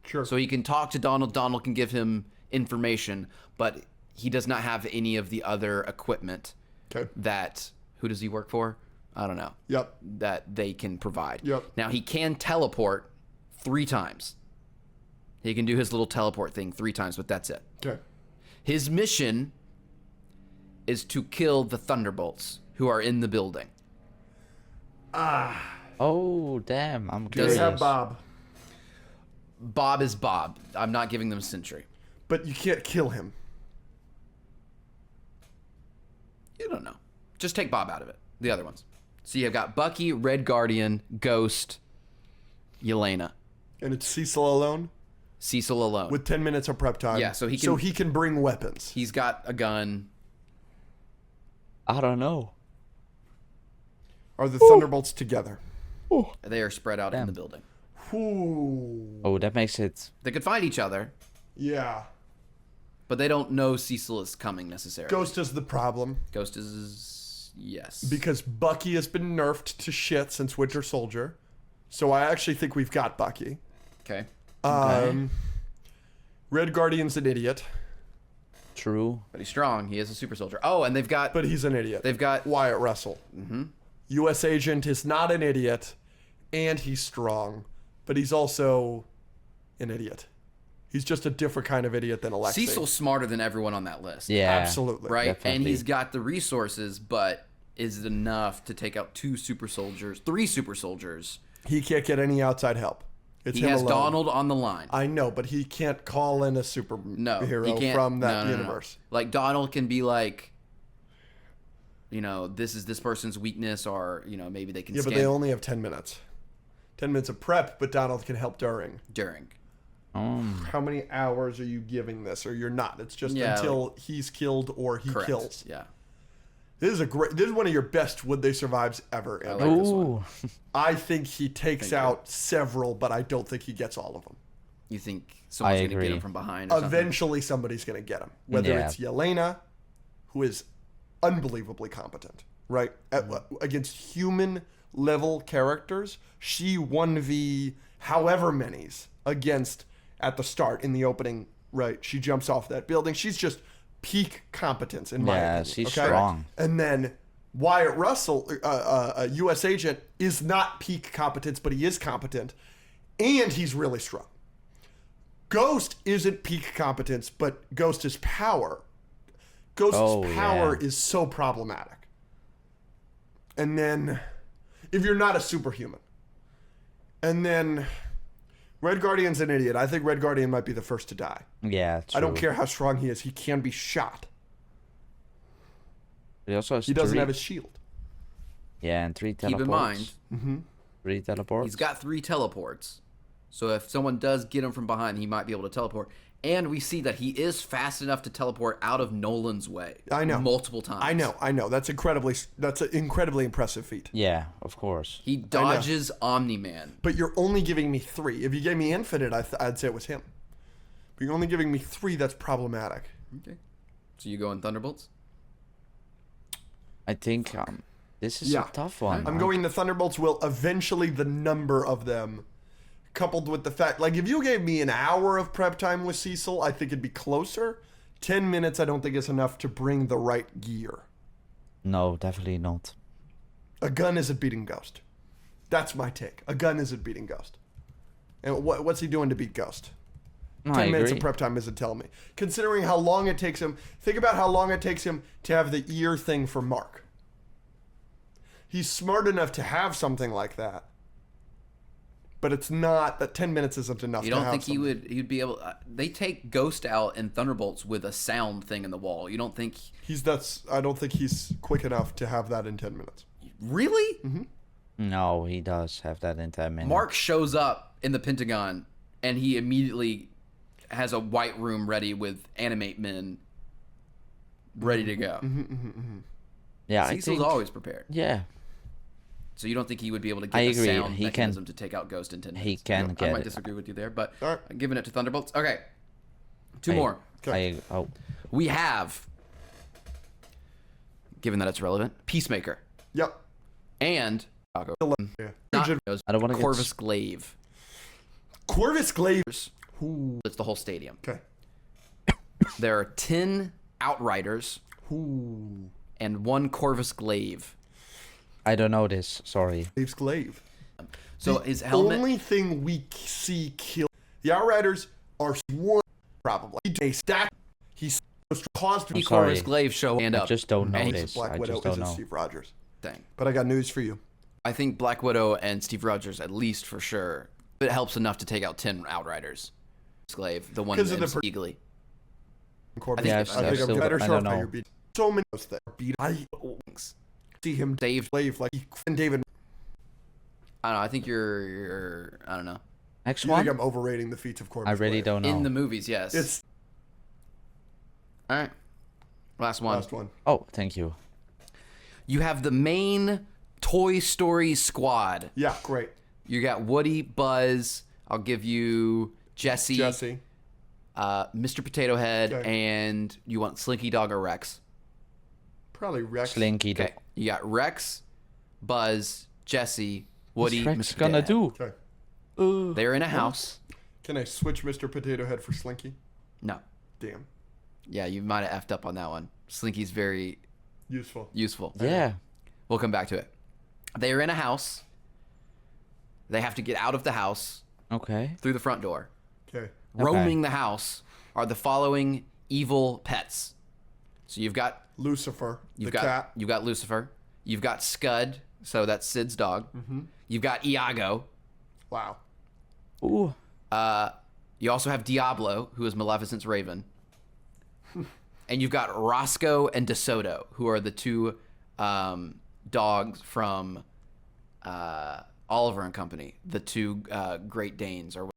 Speaker 3: Sure.
Speaker 2: so he can talk to Donald. Donald can give him information, but he does not have any of the other equipment
Speaker 3: Okay.
Speaker 2: that, who does he work for? I don't know.
Speaker 3: Yep.
Speaker 2: That they can provide.
Speaker 3: Yep.
Speaker 2: Now he can teleport 3 times. He can do his little teleport thing 3 times, but that's it.
Speaker 3: Okay.
Speaker 2: His mission is to kill the Thunderbolts who are in the building.
Speaker 1: Oh, damn. I'm
Speaker 3: Do
Speaker 1: curious.
Speaker 3: they have Bob?
Speaker 2: Bob is Bob. I'm not giving them a Sentry.
Speaker 3: But you can't kill him.
Speaker 2: You don't know. Just take Bob out of it. The other ones. So you've got Bucky, Red Guardian, Ghost, Yelena,
Speaker 3: And it's Cecil alone
Speaker 2: Cecil alone.
Speaker 3: with 10 minutes of prep time.
Speaker 2: Yeah, so he can-
Speaker 3: bring weapons.
Speaker 2: He's got a gun.
Speaker 1: I don't know.
Speaker 3: Are the Thunderbolts together?
Speaker 2: They are spread out in
Speaker 1: Damn.
Speaker 2: the building.
Speaker 3: Ooh.
Speaker 1: Oh, that makes it.
Speaker 2: They could find each other,
Speaker 3: Yeah.
Speaker 2: but they don't know Cecil is coming necessarily.
Speaker 3: Ghost is the problem
Speaker 2: Ghost is yes.
Speaker 3: because Bucky has been nerfed to shit since Winter Soldier. So I actually think we've got Bucky.
Speaker 2: Okay.
Speaker 3: Red Guardian's an idiot,
Speaker 1: True.
Speaker 2: But he's strong. He is a super soldier. Oh, and they've got
Speaker 3: but he's an idiot.
Speaker 2: they've got
Speaker 3: Wyatt Russell. U.S. agent is not an idiot, and he's strong, but he's also an idiot. He's just a different kind of idiot than Alexei.
Speaker 2: Cecil's smarter than everyone on that list.
Speaker 1: Yeah.
Speaker 3: Absolutely.
Speaker 2: Right? And
Speaker 1: Definitely.
Speaker 2: he's got the resources, but is it enough to take out 2 super soldiers, 3 super soldiers?
Speaker 3: He can't get any outside help. It's
Speaker 2: He
Speaker 3: him
Speaker 2: has
Speaker 3: alone.
Speaker 2: Donald on the line.
Speaker 3: I know, but he can't call in a
Speaker 2: No,
Speaker 3: superhero
Speaker 2: he can't
Speaker 3: from that
Speaker 2: no.
Speaker 3: universe.
Speaker 2: Like Donald can be like, you know, this is this person's weakness, or you know, maybe they can
Speaker 3: Yeah,
Speaker 2: scan
Speaker 3: but they only have 10 minutes. 10 minutes of prep, but Donald can help during.
Speaker 2: during.
Speaker 3: How many hours are you giving this, or you're not? It's just
Speaker 2: Yeah,
Speaker 3: until he's killed or he
Speaker 2: Correct.
Speaker 3: kills.
Speaker 2: Yeah.
Speaker 3: This is one of your best would they survives ever.
Speaker 2: I
Speaker 3: Andrew.
Speaker 2: like this one.
Speaker 1: Ooh.
Speaker 3: I think he takes out several, but I don't think he gets all of them.
Speaker 2: You think someone's gonna get
Speaker 1: agree.
Speaker 2: him from behind? Or something?
Speaker 3: Eventually, somebody's going to get him. Whether
Speaker 1: Yeah.
Speaker 3: it's Yelena, who is unbelievably competent, right? Against human level characters, she 1v however many's against at the start in the opening, right? She jumps off that building. She's just peak competence in my
Speaker 1: Yeah,
Speaker 3: opinion.
Speaker 1: she's
Speaker 3: okay?
Speaker 1: strong.
Speaker 3: And then Wyatt Russell, a U.S. agent, is not peak competence, but he is competent, and he's really strong. Ghost isn't peak competence, but Ghost is power. Ghost's power is so problematic. And then, if you're not a superhuman, and then Red Guardian's an idiot. I think Red Guardian might be the first to die.
Speaker 1: Yeah, true.
Speaker 3: I don't care how strong he is. He can be shot.
Speaker 1: He also has
Speaker 3: He doesn't
Speaker 1: 3.
Speaker 3: have his shield.
Speaker 1: Yeah, and 3 teleports.
Speaker 2: Keep in mind,
Speaker 1: 3 teleports.
Speaker 2: he's got 3 teleports. So if someone does get him from behind, he might be able to teleport. And we see that he is fast enough to teleport out of Nolan's way.
Speaker 3: I know.
Speaker 2: Multiple times.
Speaker 3: I know. That's an incredibly impressive feat.
Speaker 1: Yeah, of course.
Speaker 2: He dodges Omni-Man.
Speaker 3: But you're only giving me 3. If you gave me infinite, I'd say it was him. But you're only giving me 3. That's problematic.
Speaker 2: Okay. So you go in Thunderbolts?
Speaker 1: I think this is
Speaker 3: Yeah.
Speaker 1: a tough one.
Speaker 3: I'm going the Thunderbolts will eventually, the number of them, coupled with the fact, like if you gave me an hour of prep time with Cecil, I think it'd be closer. 10 minutes I don't think is enough to bring the right gear.
Speaker 1: No, definitely not.
Speaker 3: A gun isn't beating Ghost. That's my take. A gun isn't beating Ghost. And what's he doing to beat Ghost?
Speaker 1: No,
Speaker 3: 10
Speaker 1: I
Speaker 3: minutes
Speaker 1: agree.
Speaker 3: of prep time isn't telling me. Considering how long it takes him, think about how long it takes him to have the ear thing for Mark. He's smart enough to have something like that. But it's not, that 10 minutes isn't enough
Speaker 2: You
Speaker 3: to
Speaker 2: don't
Speaker 3: have
Speaker 2: think
Speaker 3: something.
Speaker 2: he'd be able? They take Ghost out in Thunderbolts with a sound thing in the wall. You don't think?
Speaker 3: I don't think he's quick enough to have that in 10 minutes.
Speaker 2: Really?
Speaker 1: No, he does have that in 10 minutes.
Speaker 2: Mark shows up in the Pentagon, and he immediately has a white room ready with animate men ready to go.
Speaker 1: Yeah, I
Speaker 2: Cecil's
Speaker 1: think.
Speaker 2: always prepared.
Speaker 1: Yeah,
Speaker 2: So you don't think he would be able to get
Speaker 1: I
Speaker 2: the
Speaker 1: agree.
Speaker 2: sound
Speaker 1: He
Speaker 2: mechanism to take out Ghost in 10 minutes?
Speaker 1: he can
Speaker 2: I
Speaker 1: get
Speaker 2: might
Speaker 1: it.
Speaker 2: disagree with you there, but
Speaker 3: All right.
Speaker 2: I'm giving it to Thunderbolts. Okay, two
Speaker 1: I-
Speaker 2: more. We have, given that it's relevant, Peacemaker
Speaker 3: Yep.
Speaker 2: and
Speaker 3: Yeah.
Speaker 2: not
Speaker 1: I don't want to get
Speaker 2: Corvus Glaive.
Speaker 3: Corvus Glaive. Ooh.
Speaker 2: It's the whole stadium.
Speaker 3: Okay.
Speaker 2: There are 10 Outriders
Speaker 3: Ooh.
Speaker 2: and 1 Corvus Glaive.
Speaker 1: I don't know this. Sorry.
Speaker 3: Glaive's Glaive.
Speaker 2: So
Speaker 3: The
Speaker 2: his helmet.
Speaker 3: only thing we see kill the Outriders are one probably. They stack. He's caused to
Speaker 1: I'm
Speaker 3: be
Speaker 1: sorry.
Speaker 2: Corvus Glaive show and
Speaker 1: I
Speaker 2: up.
Speaker 1: just don't know
Speaker 2: and
Speaker 1: this.
Speaker 3: Black
Speaker 1: I
Speaker 3: Widow
Speaker 1: just don't
Speaker 3: isn't
Speaker 1: know.
Speaker 3: Steve Rogers.
Speaker 2: thing.
Speaker 3: But I got news for you.
Speaker 2: I think Black Widow and Steve Rogers at least for sure. It helps enough to take out 10 Outriders. Glaive, the one
Speaker 3: Because of
Speaker 2: named
Speaker 3: the
Speaker 2: Eagly.
Speaker 3: Corvus.
Speaker 2: Yeah,
Speaker 3: I
Speaker 2: I've
Speaker 3: think
Speaker 1: still-
Speaker 3: I'm better
Speaker 1: I
Speaker 3: sure
Speaker 1: don't
Speaker 3: how
Speaker 1: know.
Speaker 3: you're beating. So many of those that beat. I see him
Speaker 2: Saved.
Speaker 3: Glaive like and David.
Speaker 2: I don't know. I think you're I don't know.
Speaker 1: Next
Speaker 3: You think
Speaker 1: one?
Speaker 3: I'm overrating the feats of Corvus?
Speaker 1: I really
Speaker 3: Glaive.
Speaker 1: don't know.
Speaker 2: In the movies, yes.
Speaker 3: It's
Speaker 2: All right. Last one.
Speaker 3: last one.
Speaker 1: Oh, thank you.
Speaker 2: You have the main Toy Story squad.
Speaker 3: Yeah, great.
Speaker 2: You got Woody, Buzz. I'll give you Jesse,
Speaker 3: Jesse.
Speaker 2: Mr. Potato Head,
Speaker 3: Okay.
Speaker 2: and you want Slinky Dog or Rex.
Speaker 3: Probably Rex.
Speaker 1: Slinky.
Speaker 2: Okay. You got Rex, Buzz, Jesse, Woody,
Speaker 1: What's Rex
Speaker 2: Mr.
Speaker 1: gonna
Speaker 2: Potato Head.
Speaker 1: do?
Speaker 3: Okay.
Speaker 2: They're in a house.
Speaker 3: Can I switch Mr. Potato Head for Slinky?
Speaker 2: No.
Speaker 3: Damn.
Speaker 2: Yeah, you might have effed up on that one. Slinky's very
Speaker 3: Useful.
Speaker 2: useful.
Speaker 1: Yeah.
Speaker 2: We'll come back to it. They are in a house. They have to get out of the house
Speaker 1: Okay.
Speaker 2: through the front door.
Speaker 3: Okay.
Speaker 2: Roaming the house are the following evil pets. So you've got
Speaker 3: Lucifer,
Speaker 2: you've
Speaker 3: the
Speaker 2: got
Speaker 3: cat.
Speaker 2: you've got Lucifer, you've got Scud, so that's Sid's dog. You've got Iago.
Speaker 3: Wow.
Speaker 1: Ooh.
Speaker 2: You also have Diablo, who is Maleficent's raven. And you've got Roscoe and DeSoto, who are the two dogs from Oliver and Company, the two Great Danes. Or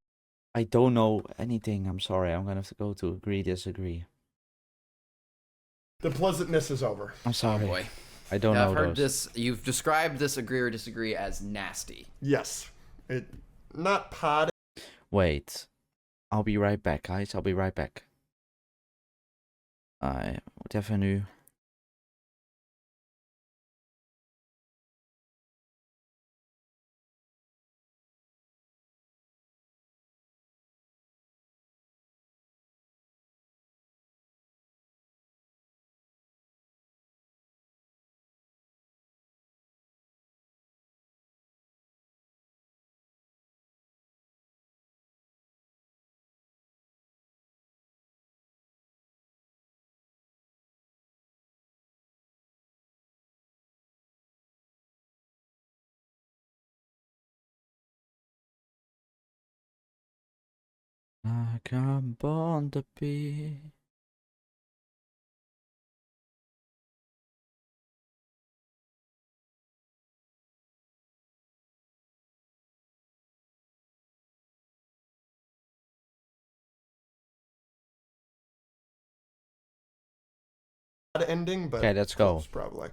Speaker 1: I don't know anything. I'm sorry. I'm gonna have to go to agree, disagree.
Speaker 3: The pleasantness is over.
Speaker 1: I'm sorry.
Speaker 2: boy,
Speaker 1: I don't
Speaker 2: I've
Speaker 1: know
Speaker 2: heard
Speaker 1: those.
Speaker 2: this. You've described this agree or disagree as nasty.
Speaker 3: Yes. It not pod.
Speaker 1: Wait. I'll be right back, guys. I'll be right back. Moet even nu. I can bond the bee.
Speaker 3: Ending, but
Speaker 1: Okay, let's go.
Speaker 3: close, probably.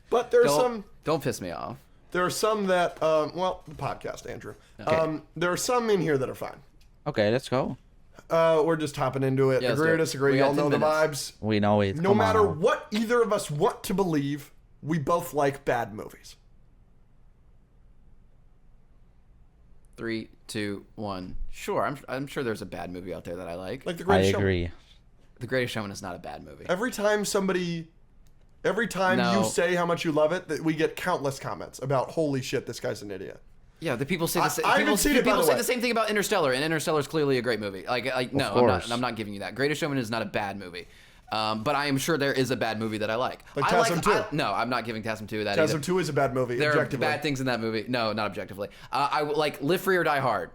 Speaker 3: But there's some.
Speaker 2: Don't piss me off.
Speaker 3: There are some that. Well, the podcast, Andrew.
Speaker 2: Okay.
Speaker 3: There are some in here that are fine.
Speaker 1: Okay, let's go.
Speaker 3: We're just hopping into it.
Speaker 2: Yeah, let's
Speaker 3: Agree
Speaker 2: do
Speaker 3: or
Speaker 2: it.
Speaker 3: disagree?
Speaker 2: We got
Speaker 3: Y'all know
Speaker 2: 10
Speaker 3: the
Speaker 2: minutes.
Speaker 3: vibes.
Speaker 1: We know it.
Speaker 3: No
Speaker 1: Come
Speaker 3: matter
Speaker 1: on.
Speaker 3: what either of us want to believe, we both like bad movies.
Speaker 2: 3, 2, 1. Sure, I'm sure there's a bad movie out there that I like.
Speaker 3: Like The
Speaker 1: I
Speaker 3: Greatest Showman.
Speaker 1: agree.
Speaker 2: The Greatest Showman is not a bad movie.
Speaker 3: Every time
Speaker 2: No.
Speaker 3: you say how much you love it, that we get countless comments about, holy shit, this guy's an idiot.
Speaker 2: Yeah, the people say the same.
Speaker 3: I haven't
Speaker 2: People,
Speaker 3: seen it, by
Speaker 2: people
Speaker 3: the
Speaker 2: say
Speaker 3: way.
Speaker 2: the same thing about Interstellar, and Interstellar is clearly a great movie. Like no,
Speaker 1: course.
Speaker 2: I'm not giving you that. Greatest Showman is not a bad movie, but I am sure there is a bad movie that I like.
Speaker 3: Like
Speaker 2: I
Speaker 3: Tasm 2.
Speaker 2: No, I'm not giving Tasm 2 that either.
Speaker 3: Tasm 2 is a bad movie,
Speaker 2: There are
Speaker 3: objectively.
Speaker 2: bad things in that movie. No, not objectively. I like Live Free or Die Hard.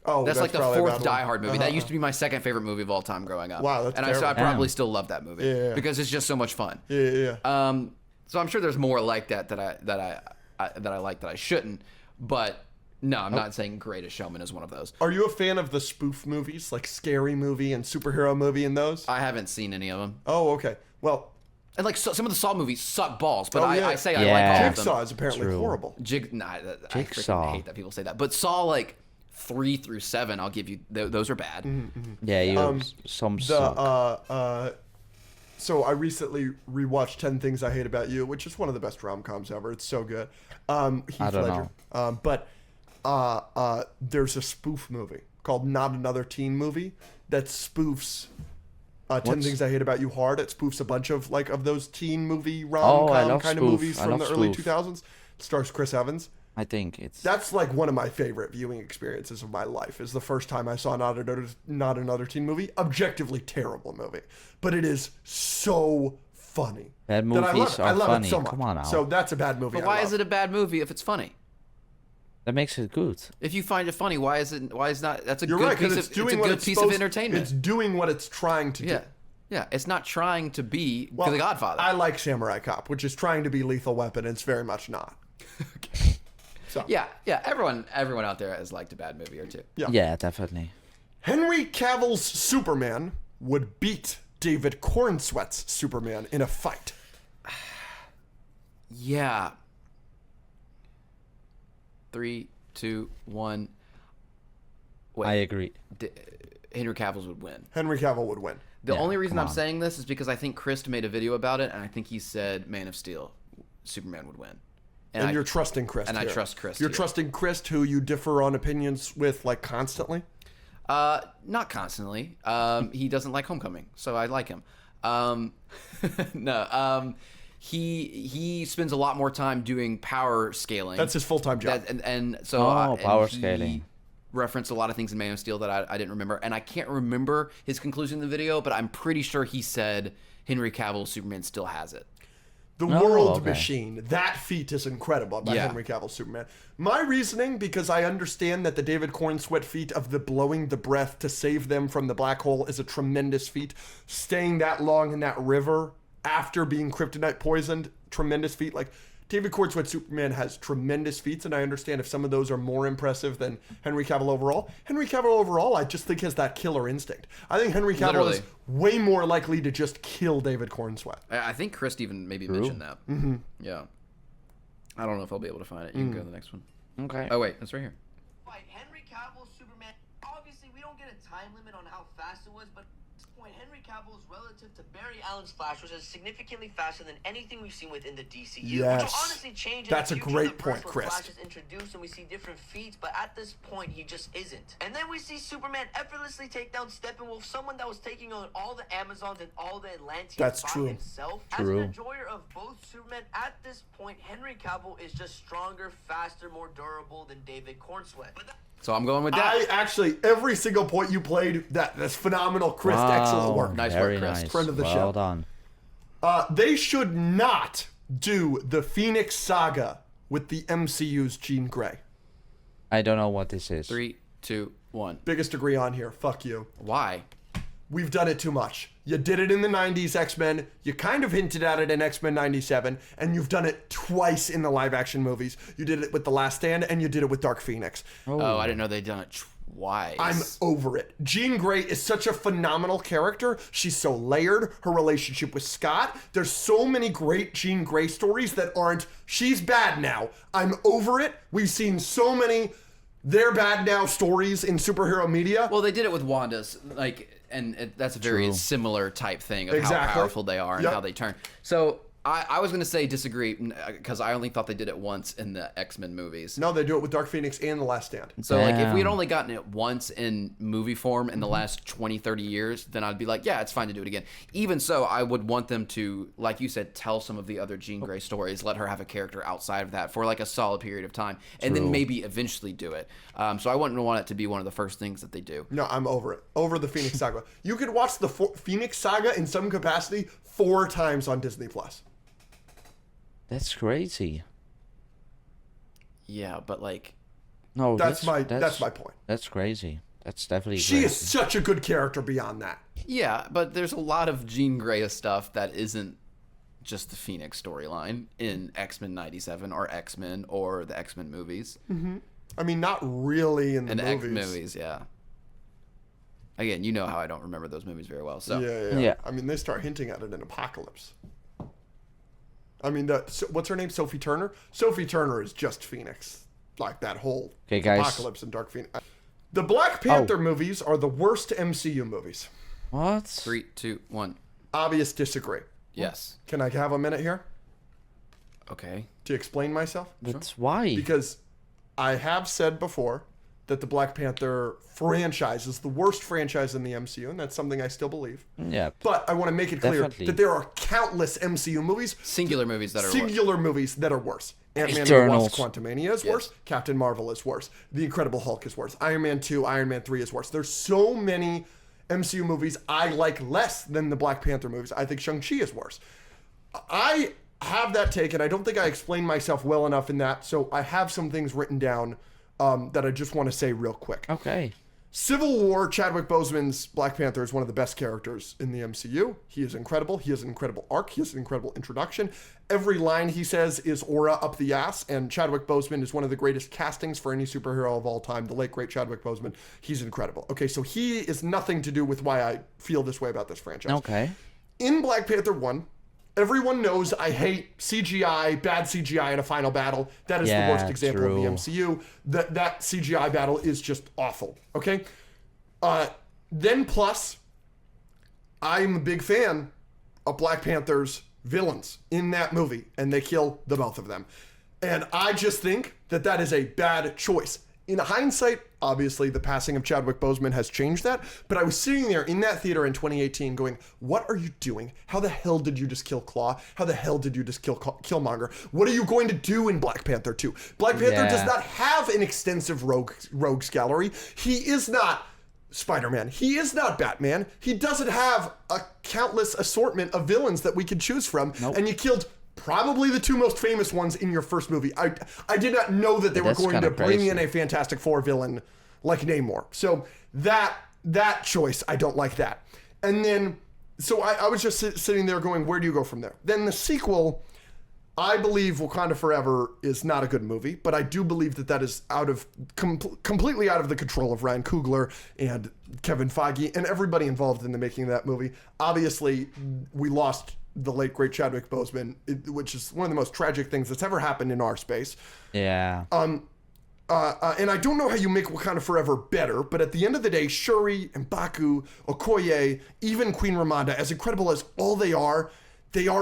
Speaker 3: Oh,
Speaker 2: That's like the
Speaker 3: probably a
Speaker 2: fourth
Speaker 3: bad
Speaker 2: Die
Speaker 3: one.
Speaker 2: Hard movie.
Speaker 3: Uh-huh.
Speaker 2: That used to be my second favorite movie of all time growing up.
Speaker 3: Wow, that's
Speaker 2: and I
Speaker 3: terrible.
Speaker 2: probably
Speaker 1: Damn.
Speaker 2: still love that movie
Speaker 3: Yeah.
Speaker 2: because it's just so much fun.
Speaker 3: Yeah.
Speaker 2: So I'm sure there's more like that I like that I shouldn't. But no, I'm not saying Greatest Showman is one of those.
Speaker 3: Are you a fan of the spoof movies, like Scary Movie and Superhero Movie and those?
Speaker 2: I haven't seen any of them.
Speaker 3: Oh, okay. Well,
Speaker 2: And like some of the Saw movies suck balls, but
Speaker 3: Oh, yeah.
Speaker 2: I say I
Speaker 1: Yeah.
Speaker 2: like all of
Speaker 3: Jigsaw
Speaker 2: them.
Speaker 3: is apparently
Speaker 1: True.
Speaker 3: horrible.
Speaker 2: I
Speaker 1: Jigsaw.
Speaker 2: freaking hate that people say that. But Saw like 3 through 7, I'll give you those are bad.
Speaker 1: Yeah, you some suck.
Speaker 3: So I recently rewatched 10 Things I Hate About You, which is one of the best rom-coms ever. It's so good. Heath
Speaker 1: I don't
Speaker 3: Ledger. But there's a spoof movie called Not Another Teen Movie that spoofs 10
Speaker 1: What's-
Speaker 3: Things I Hate About You hard. It spoofs a bunch of like of those teen movie
Speaker 1: I
Speaker 3: rom-com
Speaker 1: love
Speaker 3: kind of
Speaker 1: spoof.
Speaker 3: movies
Speaker 1: I
Speaker 3: from
Speaker 1: love
Speaker 3: the early
Speaker 1: spoof.
Speaker 3: 2000s. Stars Chris Evans.
Speaker 1: I think it's
Speaker 3: That's like one of my favorite viewing experiences of my life. Is the first time I saw Not Another Teen Movie. Objectively terrible movie, but it is so funny.
Speaker 1: Bad
Speaker 3: that I love
Speaker 1: movies
Speaker 3: it.
Speaker 1: are
Speaker 3: I love
Speaker 1: funny.
Speaker 3: it so much.
Speaker 1: Come on now.
Speaker 3: So that's a bad movie.
Speaker 2: But why is it a bad movie if it's funny?
Speaker 1: that makes it good.
Speaker 2: If you find it funny, why is not that's a
Speaker 3: You're
Speaker 2: good
Speaker 3: right,
Speaker 2: piece
Speaker 3: because
Speaker 2: of
Speaker 3: it's doing
Speaker 2: it's a
Speaker 3: what
Speaker 2: good
Speaker 3: it's
Speaker 2: piece of
Speaker 3: supposed-
Speaker 2: entertainment.
Speaker 3: It's doing what it's trying to
Speaker 2: Yeah.
Speaker 3: do.
Speaker 2: Yeah, it's not trying to be
Speaker 3: Well,
Speaker 2: The Godfather.
Speaker 3: I like Samurai Cop, which is trying to be Lethal Weapon. And it's very much not.
Speaker 2: yeah, everyone out there has liked a bad movie or two.
Speaker 3: Yeah.
Speaker 1: Yeah, definitely.
Speaker 3: Henry Cavill's Superman would beat David Cornsweet's Superman in a fight.
Speaker 2: Yeah. 3, 2, 1. Wait.
Speaker 1: I agree.
Speaker 2: Henry Cavill's would win.
Speaker 3: Henry Cavill would win.
Speaker 2: The
Speaker 1: Yeah,
Speaker 2: only reason
Speaker 1: come
Speaker 2: I'm
Speaker 1: on.
Speaker 2: saying this is because I think Chris made a video about it, and I think he said Man of Steel, Superman would win.
Speaker 3: And you're trusting Chris.
Speaker 2: and I
Speaker 3: here.
Speaker 2: trust Chris
Speaker 3: You're
Speaker 2: here.
Speaker 3: trusting Chris, who you differ on opinions with, like constantly.
Speaker 2: Not constantly. He doesn't like Homecoming, so I like him. No. He spends a lot more time doing power scaling.
Speaker 3: That's his full-time job.
Speaker 2: And so
Speaker 1: Oh, power
Speaker 2: and he
Speaker 1: scaling.
Speaker 2: referenced a lot of things in Man of Steel that I didn't remember, and I can't remember his conclusion in the video, but I'm pretty sure he said Henry Cavill Superman still has it.
Speaker 3: The
Speaker 1: Oh,
Speaker 3: World
Speaker 1: okay.
Speaker 3: Machine. That feat is incredible by
Speaker 2: Yeah.
Speaker 3: Henry Cavill Superman. My reasoning, because I understand that the David Cornsweet feat of the blowing the breath to save them from the black hole is a tremendous feat. Staying that long in that river after being kryptonite poisoned, tremendous feat. Like, David Cornsweet Superman has tremendous feats, and I understand if some of those are more impressive than Henry Cavill overall. Henry Cavill overall, I just think has that killer instinct. I think Henry Cavill
Speaker 2: Literally.
Speaker 3: is way more likely to just kill David Cornsweet.
Speaker 2: I think Chris even maybe mentioned that. Mm-hmm. Yeah. I don't know if I'll be able to find it. You can go to the next one.
Speaker 1: Okay.
Speaker 2: Oh wait, that's right here.
Speaker 4: Right, Henry Cavill, Superman. Obviously, we don't get a time limit on how fast it was, but at this point, Henry Cavill's relative to Barry Allen's Flash was significantly faster than anything we've seen within the DCU. Which
Speaker 3: Yes.
Speaker 4: will honestly change.
Speaker 3: That's a
Speaker 4: in the future,
Speaker 3: great
Speaker 4: the
Speaker 3: point,
Speaker 4: verse when
Speaker 3: Chris.
Speaker 4: Flash is introduced and we see different feats, but at this point, he just isn't. And then we see Superman effortlessly take down Steppenwolf, someone that was taking on all the Amazons and all the Atlanteans
Speaker 3: That's
Speaker 4: by
Speaker 3: true.
Speaker 4: himself.
Speaker 1: True.
Speaker 4: As an enjoyer of both Superman, at this point, Henry Cavill is just stronger, faster, more durable than David Cornsweet. But
Speaker 2: So I'm going with that.
Speaker 3: I actually, every single point you played, that's phenomenal, Chris. Excellent work.
Speaker 2: Nice
Speaker 1: Very
Speaker 2: work, Chris.
Speaker 1: nice.
Speaker 3: Friend of the
Speaker 1: well
Speaker 3: show.
Speaker 1: done.
Speaker 3: They should not do the Phoenix Saga with the MCU's Jean Grey.
Speaker 1: I don't know what this is.
Speaker 2: 3, 2, 1.
Speaker 3: Biggest degree on here. Fuck you.
Speaker 2: Why?
Speaker 3: We've done it too much. You did it in the 90s X-Men. You kind of hinted at it in X-Men 97. And you've done it twice in the live-action movies. You did it with The Last Stand, and you did it with Dark Phoenix.
Speaker 2: Oh, I didn't know they'd done it twice.
Speaker 3: I'm over it. Jean Grey is such a phenomenal character. She's so layered. Her relationship with Scott. There's so many great Jean Grey stories that aren't, she's bad now. I'm over it. We've seen so many they're bad now stories in superhero media.
Speaker 2: Well, they did it with Wanda's, that's a very
Speaker 1: True.
Speaker 2: similar type thing of
Speaker 3: Exactly.
Speaker 2: how powerful they are and
Speaker 3: Yep.
Speaker 2: how they turn. So I was going to say disagree because I only thought they did it once in the X-Men movies.
Speaker 3: No, they do it with Dark Phoenix and The Last Stand.
Speaker 2: So like if we had
Speaker 1: Damn.
Speaker 2: only gotten it once in movie form in the last 20, 30 years, then I'd be like, yeah, it's fine to do it again. Even so, I would want them to, like you said, tell some of the other Jean Grey stories, let her have a character outside of that for like a solid period of time, and then
Speaker 1: True.
Speaker 2: maybe eventually do it. So I wouldn't want it to be one of the first things that they do.
Speaker 3: No, I'm over it. Over the Phoenix Saga. You could watch the Phoenix Saga in some capacity 4 times on Disney Plus.
Speaker 1: That's crazy.
Speaker 2: Yeah, but like,
Speaker 1: No,
Speaker 3: That's my point.
Speaker 1: That's crazy. That's definitely
Speaker 3: She
Speaker 1: crazy.
Speaker 3: is such a good character beyond that.
Speaker 2: yeah, but there's a lot of Jean Grey stuff that isn't just the Phoenix storyline in X-Men 97 or X-Men or the X-Men movies.
Speaker 3: I mean, not really in the
Speaker 2: And the
Speaker 3: movies.
Speaker 2: X-movies, yeah. Again, you know how I don't remember those movies very well. So
Speaker 3: Yeah.
Speaker 1: Yeah.
Speaker 3: I mean, they start hinting at it in Apocalypse. I mean, what's her name? Sophie Turner? Sophie Turner is just Phoenix. Like that whole
Speaker 1: Okay, guys.
Speaker 3: Apocalypse and Dark Phoenix. The Black Panther movies are the worst MCU movies.
Speaker 1: What?
Speaker 2: 3, 2, 1.
Speaker 3: Obvious disagree.
Speaker 2: Yes.
Speaker 3: Can I have a minute here
Speaker 2: Okay.
Speaker 3: to explain myself?
Speaker 1: That's why.
Speaker 3: Because I have said before that the Black Panther franchise is the worst franchise in the MCU, and that's something I still believe.
Speaker 1: Yeah.
Speaker 3: But I want to make it clear
Speaker 1: Definitely.
Speaker 3: that there are countless MCU movies,
Speaker 2: Singular movies that are
Speaker 3: singular movies that are worse. Ant-Man and the
Speaker 1: Eternals.
Speaker 3: Wasp: Quantumania is worse. Captain Marvel is worse. The Incredible Hulk is worse. Iron Man 2, Iron Man 3 is worse. There's so many MCU movies I like less than the Black Panther movies. I think Shang-Chi is worse. I have that take, and I don't think I explained myself well enough in that, so I have some things written down that I just want to say real quick.
Speaker 1: Okay.
Speaker 3: Civil War, Chadwick Boseman's Black Panther is one of the best characters in the MCU. He is incredible. He has an incredible arc. He has an incredible introduction. Every line he says is aura up the ass, and Chadwick Boseman is one of the greatest castings for any superhero of all time. The late, great Chadwick Boseman. He's incredible. Okay, so he is nothing to do with why I feel this way about this franchise.
Speaker 1: Okay.
Speaker 3: In Black Panther 1, everyone knows I hate CGI, bad CGI in a final battle. That is the
Speaker 1: Yeah,
Speaker 3: worst example of the
Speaker 1: true.
Speaker 3: MCU. That CGI battle is just awful. Okay? Then plus, I'm a big fan of Black Panther's villains in that movie, and they kill the both of them. And I just think that that is a bad choice. In hindsight, obviously, the passing of Chadwick Boseman has changed that, but I was sitting there in that theater in 2018 going, what are you doing? How the hell did you just kill Claw? How the hell did you just kill Killmonger? What are you going to do in Black Panther 2? Black Panther
Speaker 1: Yeah.
Speaker 3: does not have an extensive rogues gallery. He is not Spider-Man. He is not Batman. He doesn't have a countless assortment of villains that we could choose from, and you killed probably the 2 most famous ones in your first movie. I did not know that they were
Speaker 1: That's
Speaker 3: going to
Speaker 1: kinda
Speaker 3: bring
Speaker 1: crazy.
Speaker 3: in a Fantastic Four villain like Namor. So that choice, I don't like that. And then, so I was just sitting there going, where do you go from there? Then the sequel, I believe Wakanda Forever is not a good movie, but I do believe that is out of completely out of the control of Ryan Coogler and Kevin Feige and everybody involved in the making of that movie. Obviously, we lost the late great Chadwick Boseman, which is one of the most tragic things that's ever happened in our space.
Speaker 1: Yeah.
Speaker 3: And I don't know how you make Wakanda Forever better, but at the end of the day, Shuri, M'Baku, Okoye, even Queen Ramonda, as incredible as all they are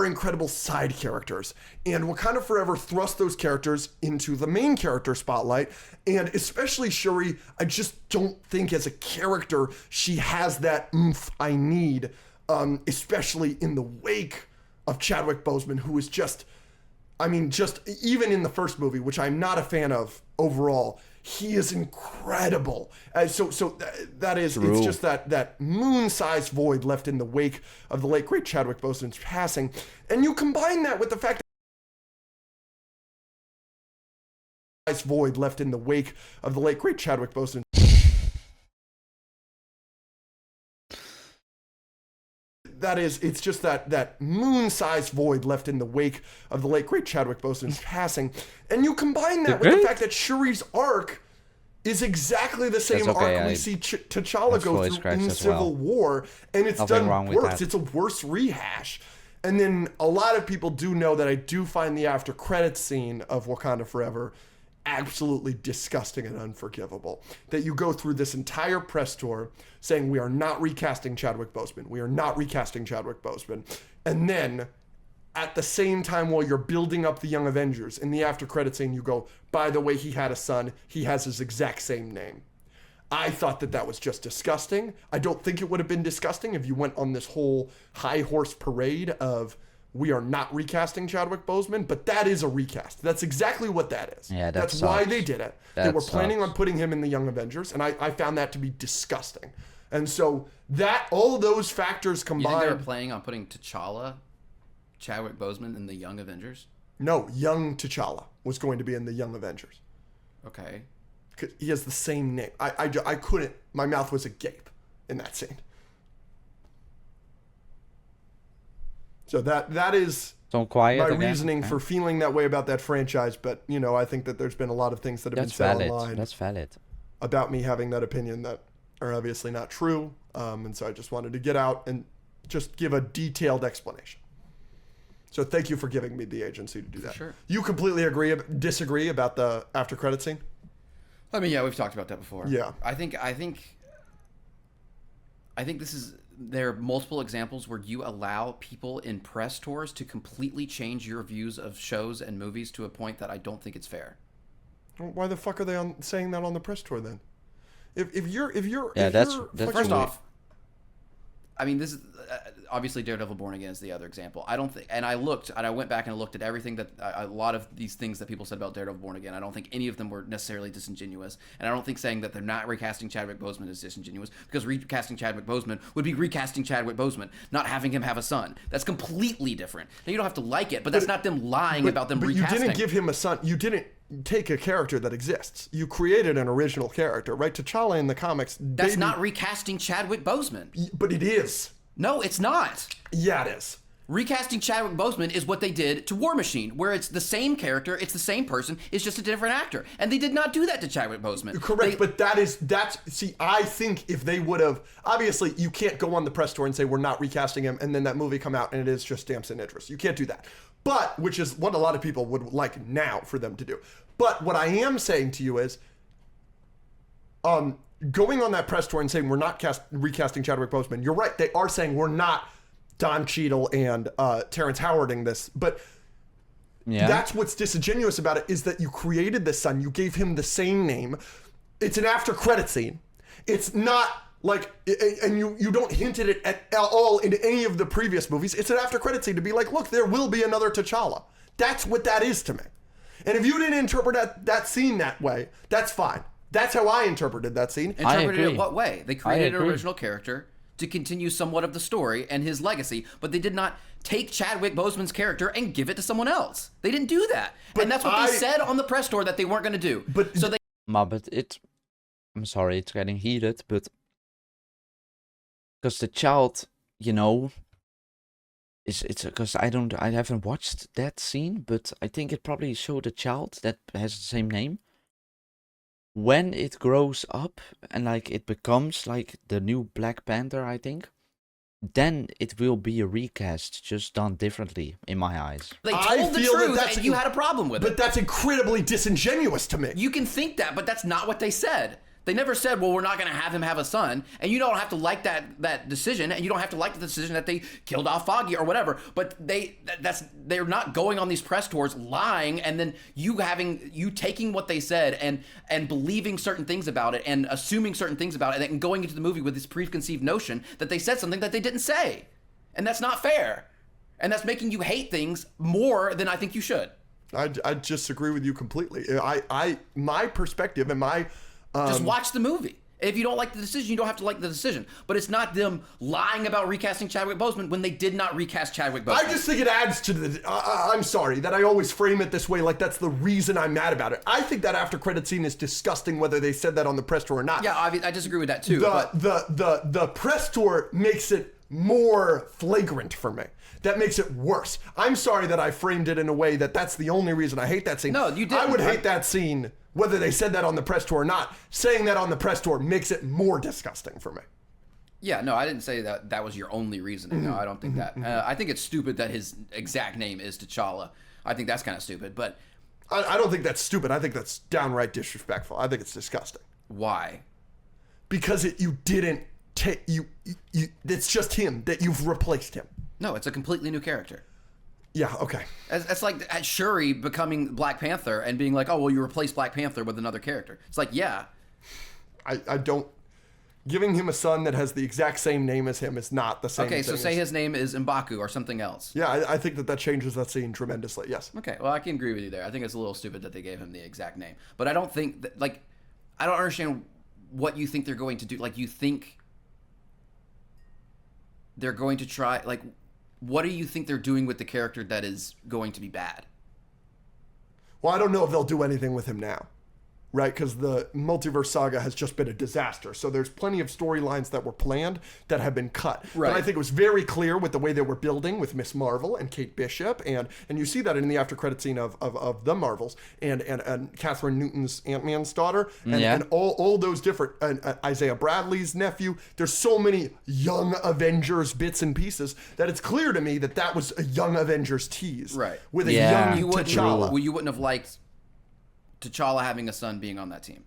Speaker 3: incredible side characters. And Wakanda Forever thrust those characters into the main character spotlight. And especially Shuri, I just don't think as a character, she has that oomph I need, especially in the wake of Chadwick Boseman, who is just even in the first movie, which I'm not a fan of overall, he is incredible. That is,
Speaker 1: True.
Speaker 3: it's just that moon-sized void left in the wake of the late great Chadwick Boseman's passing, and you combine that with the fact that void left in the wake of the late great Chadwick Boseman. That is, it's just that moon-sized void left in the wake of the late great Chadwick Boseman's passing, and you combine that with the
Speaker 1: great?
Speaker 3: fact that Shuri's arc is exactly the same
Speaker 1: That's okay,
Speaker 3: arc we
Speaker 1: I-
Speaker 3: see T'Challa
Speaker 1: that's
Speaker 3: go
Speaker 1: voice
Speaker 3: through
Speaker 1: cracks
Speaker 3: in
Speaker 1: as
Speaker 3: Civil
Speaker 1: well.
Speaker 3: War, and it's
Speaker 1: Nothing
Speaker 3: done
Speaker 1: wrong with
Speaker 3: worse.
Speaker 1: that.
Speaker 3: It's a worse rehash. And then a lot of people do know that I do find the after credits scene of Wakanda Forever absolutely disgusting and unforgivable. That you go through this entire press tour saying we are not recasting Chadwick Boseman. We are not recasting Chadwick Boseman. And then at the same time, while you're building up the Young Avengers, in the after credit scene, you go, by the way, he had a son. He has his exact same name. I thought that was just disgusting. I don't think it would have been disgusting if you went on this whole high horse parade of we are not recasting Chadwick Boseman, but that is a recast. That's exactly what that is.
Speaker 1: Yeah,
Speaker 3: that's
Speaker 1: sucks.
Speaker 3: why they did it. They
Speaker 1: That
Speaker 3: were planning
Speaker 1: sucks.
Speaker 3: on putting him in the Young Avengers, and I found that to be disgusting. And so that all those factors
Speaker 2: You think they were
Speaker 3: combined.
Speaker 2: planning on putting T'Challa, Chadwick Boseman, in the Young Avengers?
Speaker 3: No, young T'Challa was going to be in the Young Avengers.
Speaker 2: Okay.
Speaker 3: 'Cause he has the same name. I couldn't. My mouth was agape in that scene. So that is
Speaker 1: So quiet
Speaker 3: my
Speaker 1: again?
Speaker 3: reasoning
Speaker 1: Okay.
Speaker 3: for feeling that way about that franchise. But I think that there's been a lot of things that have
Speaker 1: That's
Speaker 3: been said
Speaker 1: valid.
Speaker 3: online
Speaker 1: That's valid.
Speaker 3: about me having that opinion that are obviously not true. And so I just wanted to get out and just give a detailed explanation. So thank you for giving me the agency to do that.
Speaker 2: sure.
Speaker 3: You completely disagree about the after credit scene?
Speaker 2: I mean, yeah, we've talked about that before.
Speaker 3: Yeah.
Speaker 2: I think there are multiple examples where you allow people in press tours to completely change your views of shows and movies to a point that I don't think it's fair.
Speaker 3: Well, why the fuck are they saying that on the press tour then? If you're
Speaker 1: Yeah, that's
Speaker 3: fucking-
Speaker 2: First off, I mean, this is obviously Daredevil Born Again is the other example. I don't think, and I went back and looked at everything that a lot of these things that people said about Daredevil Born Again. I don't think any of them were necessarily disingenuous, and I don't think saying that they're not recasting Chadwick Boseman is disingenuous, because recasting Chadwick Boseman would be recasting Chadwick Boseman, not having him have a son. That's completely different. Now you don't have to like it, but that's not them lying about them
Speaker 3: but
Speaker 2: recasting.
Speaker 3: you didn't give him a son. You didn't take a character that exists. You created an original character, right? T'Challa in the comics.
Speaker 2: That's not recasting Chadwick Boseman.
Speaker 3: But it is.
Speaker 2: No, it's not.
Speaker 3: Yeah, it is.
Speaker 2: Recasting Chadwick Boseman is what they did to War Machine, where it's the same character, it's the same person, it's just a different actor. And they did not do that to Chadwick Boseman.
Speaker 3: Correct, but see, I think if they would have, obviously you can't go on the press tour and say we're not recasting him, and then that movie come out and it is just Damson Idris. You can't do that. But, which is what a lot of people would like now for them to do. But what I am saying to you is, going on that press tour and saying we're not recasting Chadwick Boseman, you're right, they are saying we're not Don Cheadle and Terrence Howarding this, but
Speaker 1: Yeah.
Speaker 3: that's what's disingenuous about it, is that you created this son, you gave him the same name. It's an after credit scene. It's not like, and you don't hint at it at all in any of the previous movies. It's an after credit scene to be like, look, there will be another T'Challa. That's what that is to me. And if you didn't interpret that scene that way, that's fine. That's how I interpreted that scene.
Speaker 2: Interpreted
Speaker 1: agree.
Speaker 2: it what way? They created an
Speaker 1: agree.
Speaker 2: original character to continue somewhat of the story and his legacy, but they did not take Chadwick Boseman's character and give it to someone else. They didn't do that.
Speaker 3: But
Speaker 2: and that's what they said on the press tour that they weren't going to do.
Speaker 3: But-
Speaker 2: so they
Speaker 1: But I'm sorry, it's getting heated, but because the child, it's because I haven't watched that scene, but I think it probably showed a child that has the same name. When it grows up and it becomes like the new Black Panther, I think, then it will be a recast, just done differently in my eyes.
Speaker 3: I
Speaker 2: told the
Speaker 3: feel that
Speaker 2: truth
Speaker 3: that's
Speaker 2: and you had a problem with
Speaker 3: But
Speaker 2: it.
Speaker 3: that's incredibly disingenuous to me.
Speaker 2: You can think that, but that's not what they said. They never said, well, we're not going to have him have a son, and you don't have to like that decision, and you don't have to like the decision that they killed off Foggy or whatever, but they're not going on these press tours lying, and then you taking what they said and believing certain things about it and assuming certain things about it and going into the movie with this preconceived notion that they said something that they didn't say. And that's not fair. And that's making you hate things more than I think you should.
Speaker 3: I disagree with you completely. My perspective and my
Speaker 2: Just watch the movie. If you don't like the decision, you don't have to like the decision. But it's not them lying about recasting Chadwick Boseman when they did not recast Chadwick Boseman.
Speaker 3: I just think it adds to the. I'm sorry that I always frame it this way, like that's the reason I'm mad about it. I think that after credit scene is disgusting, whether they said that on the press tour or not.
Speaker 2: Yeah, I disagree with that too.
Speaker 3: The press tour makes it more flagrant for me. That makes it worse. I'm sorry that I framed it in a way that's the only reason I hate that scene.
Speaker 2: No, you didn't.
Speaker 3: I would hate that scene whether they said that on the press tour or not. Saying that on the press tour makes it more disgusting for me.
Speaker 2: Yeah, no, I didn't say that was your only reasoning. No, I don't think that. I think it's stupid that his exact name is T'Challa. I think that's kind of stupid. But
Speaker 3: I don't think that's stupid. I think that's downright disrespectful. I think it's disgusting.
Speaker 2: Why?
Speaker 3: Because you didn't take you. It's just him that you've replaced him.
Speaker 2: No, it's a completely new character.
Speaker 3: Yeah. Okay.
Speaker 2: It's like Shuri becoming Black Panther and being like, oh, well, you replace Black Panther with another character. It's like, yeah.
Speaker 3: I don't. Giving him a son that has the exact same name as him is not the same.
Speaker 2: Okay,
Speaker 3: thing
Speaker 2: so say
Speaker 3: as,
Speaker 2: his name is M'Baku or something else.
Speaker 3: Yeah, I think that changes that scene tremendously. Yes.
Speaker 2: Okay, well, I can agree with you there. I think it's a little stupid that they gave him the exact name. But I don't think that, like, I don't understand what you think they're going to do. Like, you think they're going to try, like, what do you think they're doing with the character that is going to be bad?
Speaker 3: Well, I don't know if they'll do anything with him now, right? Because the multiverse saga has just been a disaster. So there's plenty of storylines that were planned that have been cut.
Speaker 2: Right.
Speaker 3: But I think it was very clear with the way they were building with Miss Marvel and Kate Bishop, and you see that in the after credit scene of the Marvels and Catherine Newton's Ant-Man's daughter, and all those different Isaiah Bradley's nephew. There's so many young Avengers bits and pieces that it's clear to me that that was a young Avengers tease,
Speaker 2: Right.
Speaker 3: With a
Speaker 1: Yeah.
Speaker 3: young T'Challa.
Speaker 2: Well, you wouldn't have liked T'Challa having a son being on that team.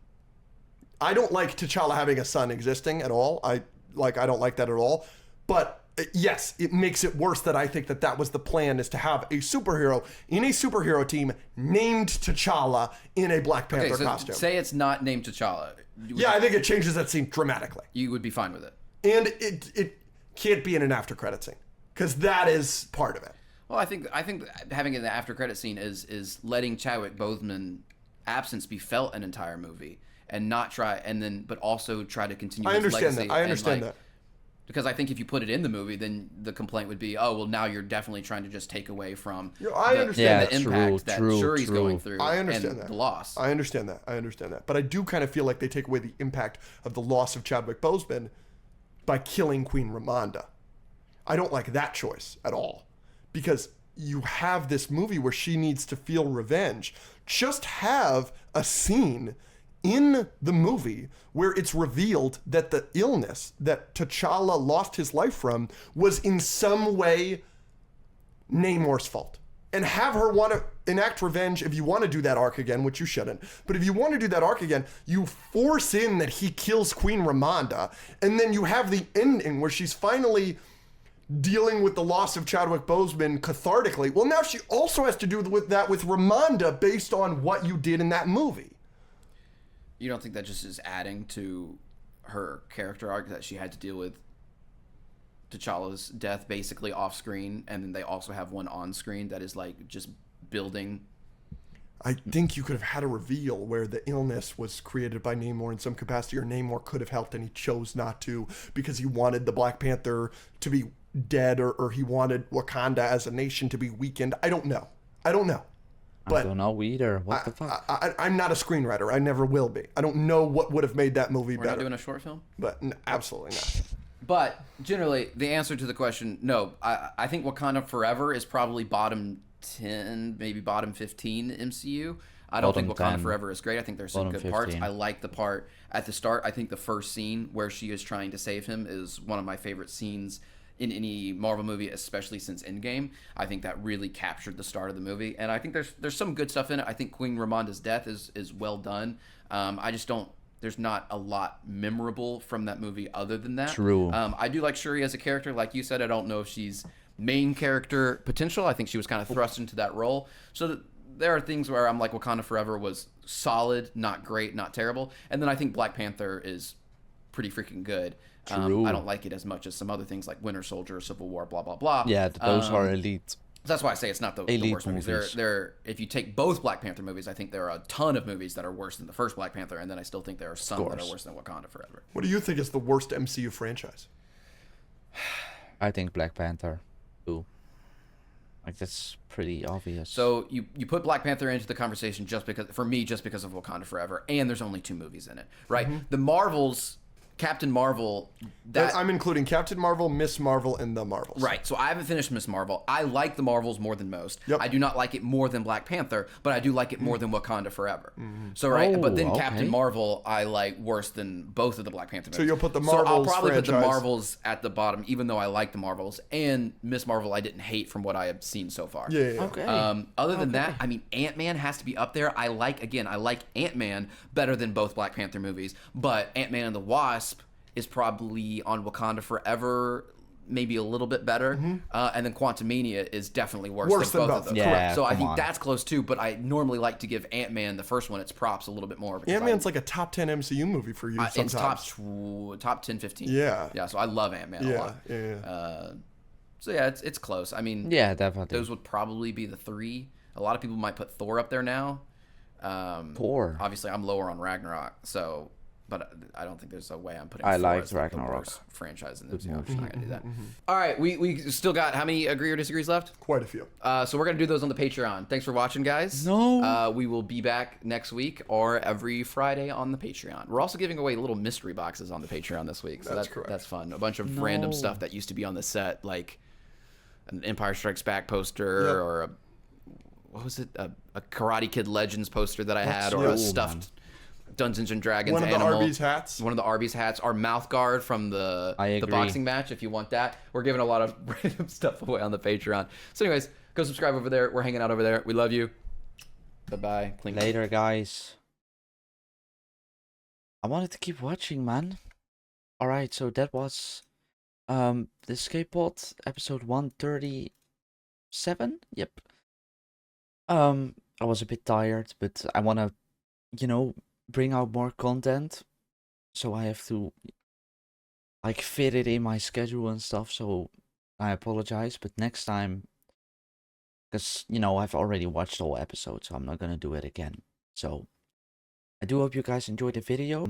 Speaker 3: I don't like T'Challa having a son existing at all. I don't like that at all. But yes, it makes it worse that I think that was the plan, is to have a superhero in a superhero team named T'Challa in a Black Panther
Speaker 2: Okay, so
Speaker 3: costume.
Speaker 2: say it's not named T'Challa.
Speaker 3: Yeah, I think it changes that scene dramatically.
Speaker 2: You would be fine with it.
Speaker 3: And it can't be in an after credit scene, because that is part of it.
Speaker 2: Well, I think having it in the after credit scene is letting Chadwick Boseman absence be felt an entire movie, and not try, and then but also try to continue.
Speaker 3: I
Speaker 2: his
Speaker 3: understand
Speaker 2: legacy
Speaker 3: that. I understand
Speaker 2: and, like,
Speaker 3: that.
Speaker 2: Because I think if you put it in the movie, then the complaint would be, oh, well, now you're definitely trying to just take away from
Speaker 3: I understand
Speaker 2: the
Speaker 3: that.
Speaker 2: impact that Shuri's
Speaker 1: true.
Speaker 2: going through.
Speaker 3: I understand
Speaker 2: and
Speaker 3: that.
Speaker 2: the loss.
Speaker 3: I understand that. But I do kind of feel like they take away the impact of the loss of Chadwick Boseman by killing Queen Ramonda. I don't like that choice at all, because you have this movie where she needs to feel revenge. Just have a scene in the movie where it's revealed that the illness that T'Challa lost his life from was in some way Namor's fault. And have her want to enact revenge if you want to do that arc again, which you shouldn't. But if you want to do that arc again, you force in that he kills Queen Ramonda, and then you have the ending where she's finally dealing with the loss of Chadwick Boseman cathartically. Well, now she also has to do with that with Ramonda based on what you did in that movie.
Speaker 2: You don't think that just is adding to her character arc, that she had to deal with T'Challa's death basically off screen, and then they also have one on screen that is like just building?
Speaker 3: I think you could have had a reveal where the illness was created by Namor in some capacity, or Namor could have helped and he chose not to because he wanted the Black Panther to be dead, or he wanted Wakanda as a nation to be weakened. I don't know. But
Speaker 1: I don't know either. What the fuck?
Speaker 3: I'm not a screenwriter. I never will be. I don't know what would have made that movie
Speaker 2: We're
Speaker 3: better.
Speaker 2: not doing a short film?
Speaker 3: But absolutely not.
Speaker 2: But generally, the answer to the question, no. I think Wakanda Forever is probably bottom 10, maybe bottom 15 MCU. I don't think
Speaker 1: Bottom
Speaker 2: Wakanda
Speaker 1: 10.
Speaker 2: Forever is great. I think there's some
Speaker 1: Bottom
Speaker 2: good parts.
Speaker 1: 15.
Speaker 2: I like the part at the start. I think the first scene where she is trying to save him is one of my favorite scenes in any Marvel movie, especially since Endgame. I think that really captured the start of the movie, and I think there's some good stuff in it. I think Queen Ramonda's death is well done. I just don't. There's not a lot memorable from that movie other than that.
Speaker 1: True.
Speaker 2: I do like Shuri as a character. Like you said, I don't know if she's main character potential. I think she was kind of thrust into that role. So there are things where I'm like, Wakanda Forever was solid, not great, not terrible. And then I think Black Panther is pretty freaking good.
Speaker 1: True.
Speaker 2: I don't like it as much as some other things like Winter Soldier, Civil War, blah, blah, blah.
Speaker 1: Yeah, those are elite.
Speaker 2: That's why I say it's not the
Speaker 1: Elite
Speaker 2: worst movies.
Speaker 1: movies.
Speaker 2: They're if you take both Black Panther movies, I think there are a ton of movies that are worse than the first Black Panther, and then I still think there are some that are worse than Wakanda Forever.
Speaker 3: What do you think is the worst MCU franchise?
Speaker 1: I think Black Panther. Ooh. Like, that's pretty obvious.
Speaker 2: So you put Black Panther into the conversation just because of Wakanda Forever, and there's only 2 movies in it, right? The Marvels Captain Marvel. That
Speaker 3: I'm including Captain Marvel, Miss Marvel, and the Marvels.
Speaker 2: Right, so I haven't finished Miss Marvel. I like the Marvels more than most.
Speaker 3: Yep.
Speaker 2: I do not like it more than Black Panther, but I do like it more than Wakanda Forever.
Speaker 3: Mm-hmm.
Speaker 2: So right, but
Speaker 1: Oh,
Speaker 2: then
Speaker 1: okay.
Speaker 2: Captain Marvel I like worse than both of the Black Panther movies.
Speaker 3: So you'll put the
Speaker 2: So I'll
Speaker 3: Marvels
Speaker 2: probably put the
Speaker 3: franchise-
Speaker 2: Marvels at the bottom, even though I like the Marvels. And Miss Marvel I didn't hate from what I have seen so far.
Speaker 3: Yeah.
Speaker 1: Okay.
Speaker 2: Other than that, I mean, Ant-Man has to be up there. I like Ant-Man better than both Black Panther movies, but Ant-Man and the Wasp is probably on Wakanda Forever, maybe a little bit better. And then Quantumania is definitely worse than both of those.
Speaker 1: Yeah,
Speaker 2: Correct. So I
Speaker 1: come
Speaker 2: think
Speaker 1: on.
Speaker 2: that's close too, but I normally like to give Ant-Man, the first one, its props a little bit more. because
Speaker 3: Ant-Man's like a top 10 MCU movie for you
Speaker 2: it's
Speaker 3: sometimes.
Speaker 2: top 10, 15.
Speaker 3: Yeah.
Speaker 2: Yeah, so I love Ant-Man a
Speaker 3: Yeah,
Speaker 2: lot.
Speaker 3: yeah.
Speaker 2: So yeah, it's close. I mean,
Speaker 1: Yeah, definitely.
Speaker 2: those would probably be the three. A lot of people might put Thor up there now.
Speaker 1: Thor.
Speaker 2: Obviously, I'm lower on Ragnarok, so, but I don't think there's a way I'm putting.
Speaker 1: I
Speaker 2: Thor
Speaker 1: liked
Speaker 2: as, like, the
Speaker 1: Ragnarok.
Speaker 2: worst franchise in the MCU. I'm just not gonna do that. All right, we still got how many agree or disagrees left?
Speaker 3: Quite a few.
Speaker 2: So we're gonna do those on the Patreon. Thanks for watching, guys.
Speaker 1: No.
Speaker 2: We will be back next week or every Friday on the Patreon. We're also giving away little mystery boxes on the Patreon this week, so
Speaker 3: That's correct.
Speaker 2: that's fun. A bunch of random
Speaker 1: No.
Speaker 2: stuff that used to be on the set, like an Empire Strikes Back poster
Speaker 3: Yep.
Speaker 2: or a what was it? A Karate Kid Legends poster that I had, or
Speaker 1: cool,
Speaker 2: a stuffed Dungeons and Dragons
Speaker 3: One of the
Speaker 2: animal.
Speaker 3: Arby's hats.
Speaker 2: One of the Arby's hats. Our mouth guard from the
Speaker 1: agree.
Speaker 2: boxing match. If you want that, we're giving a lot of random stuff away on the Patreon. So, anyways, go subscribe over there. We're hanging out over there. We love you. Bye bye.
Speaker 1: Later, guys. I wanted to keep watching, man. Alright, so that was the Escape Pod episode 137. Yep. I was a bit tired, but I wanna, bring out more content. So I have to like fit it in my schedule and stuff, so I apologize, but next time, because I've already watched the whole episode, so I'm not gonna do it again. So I do hope you guys enjoyed the video.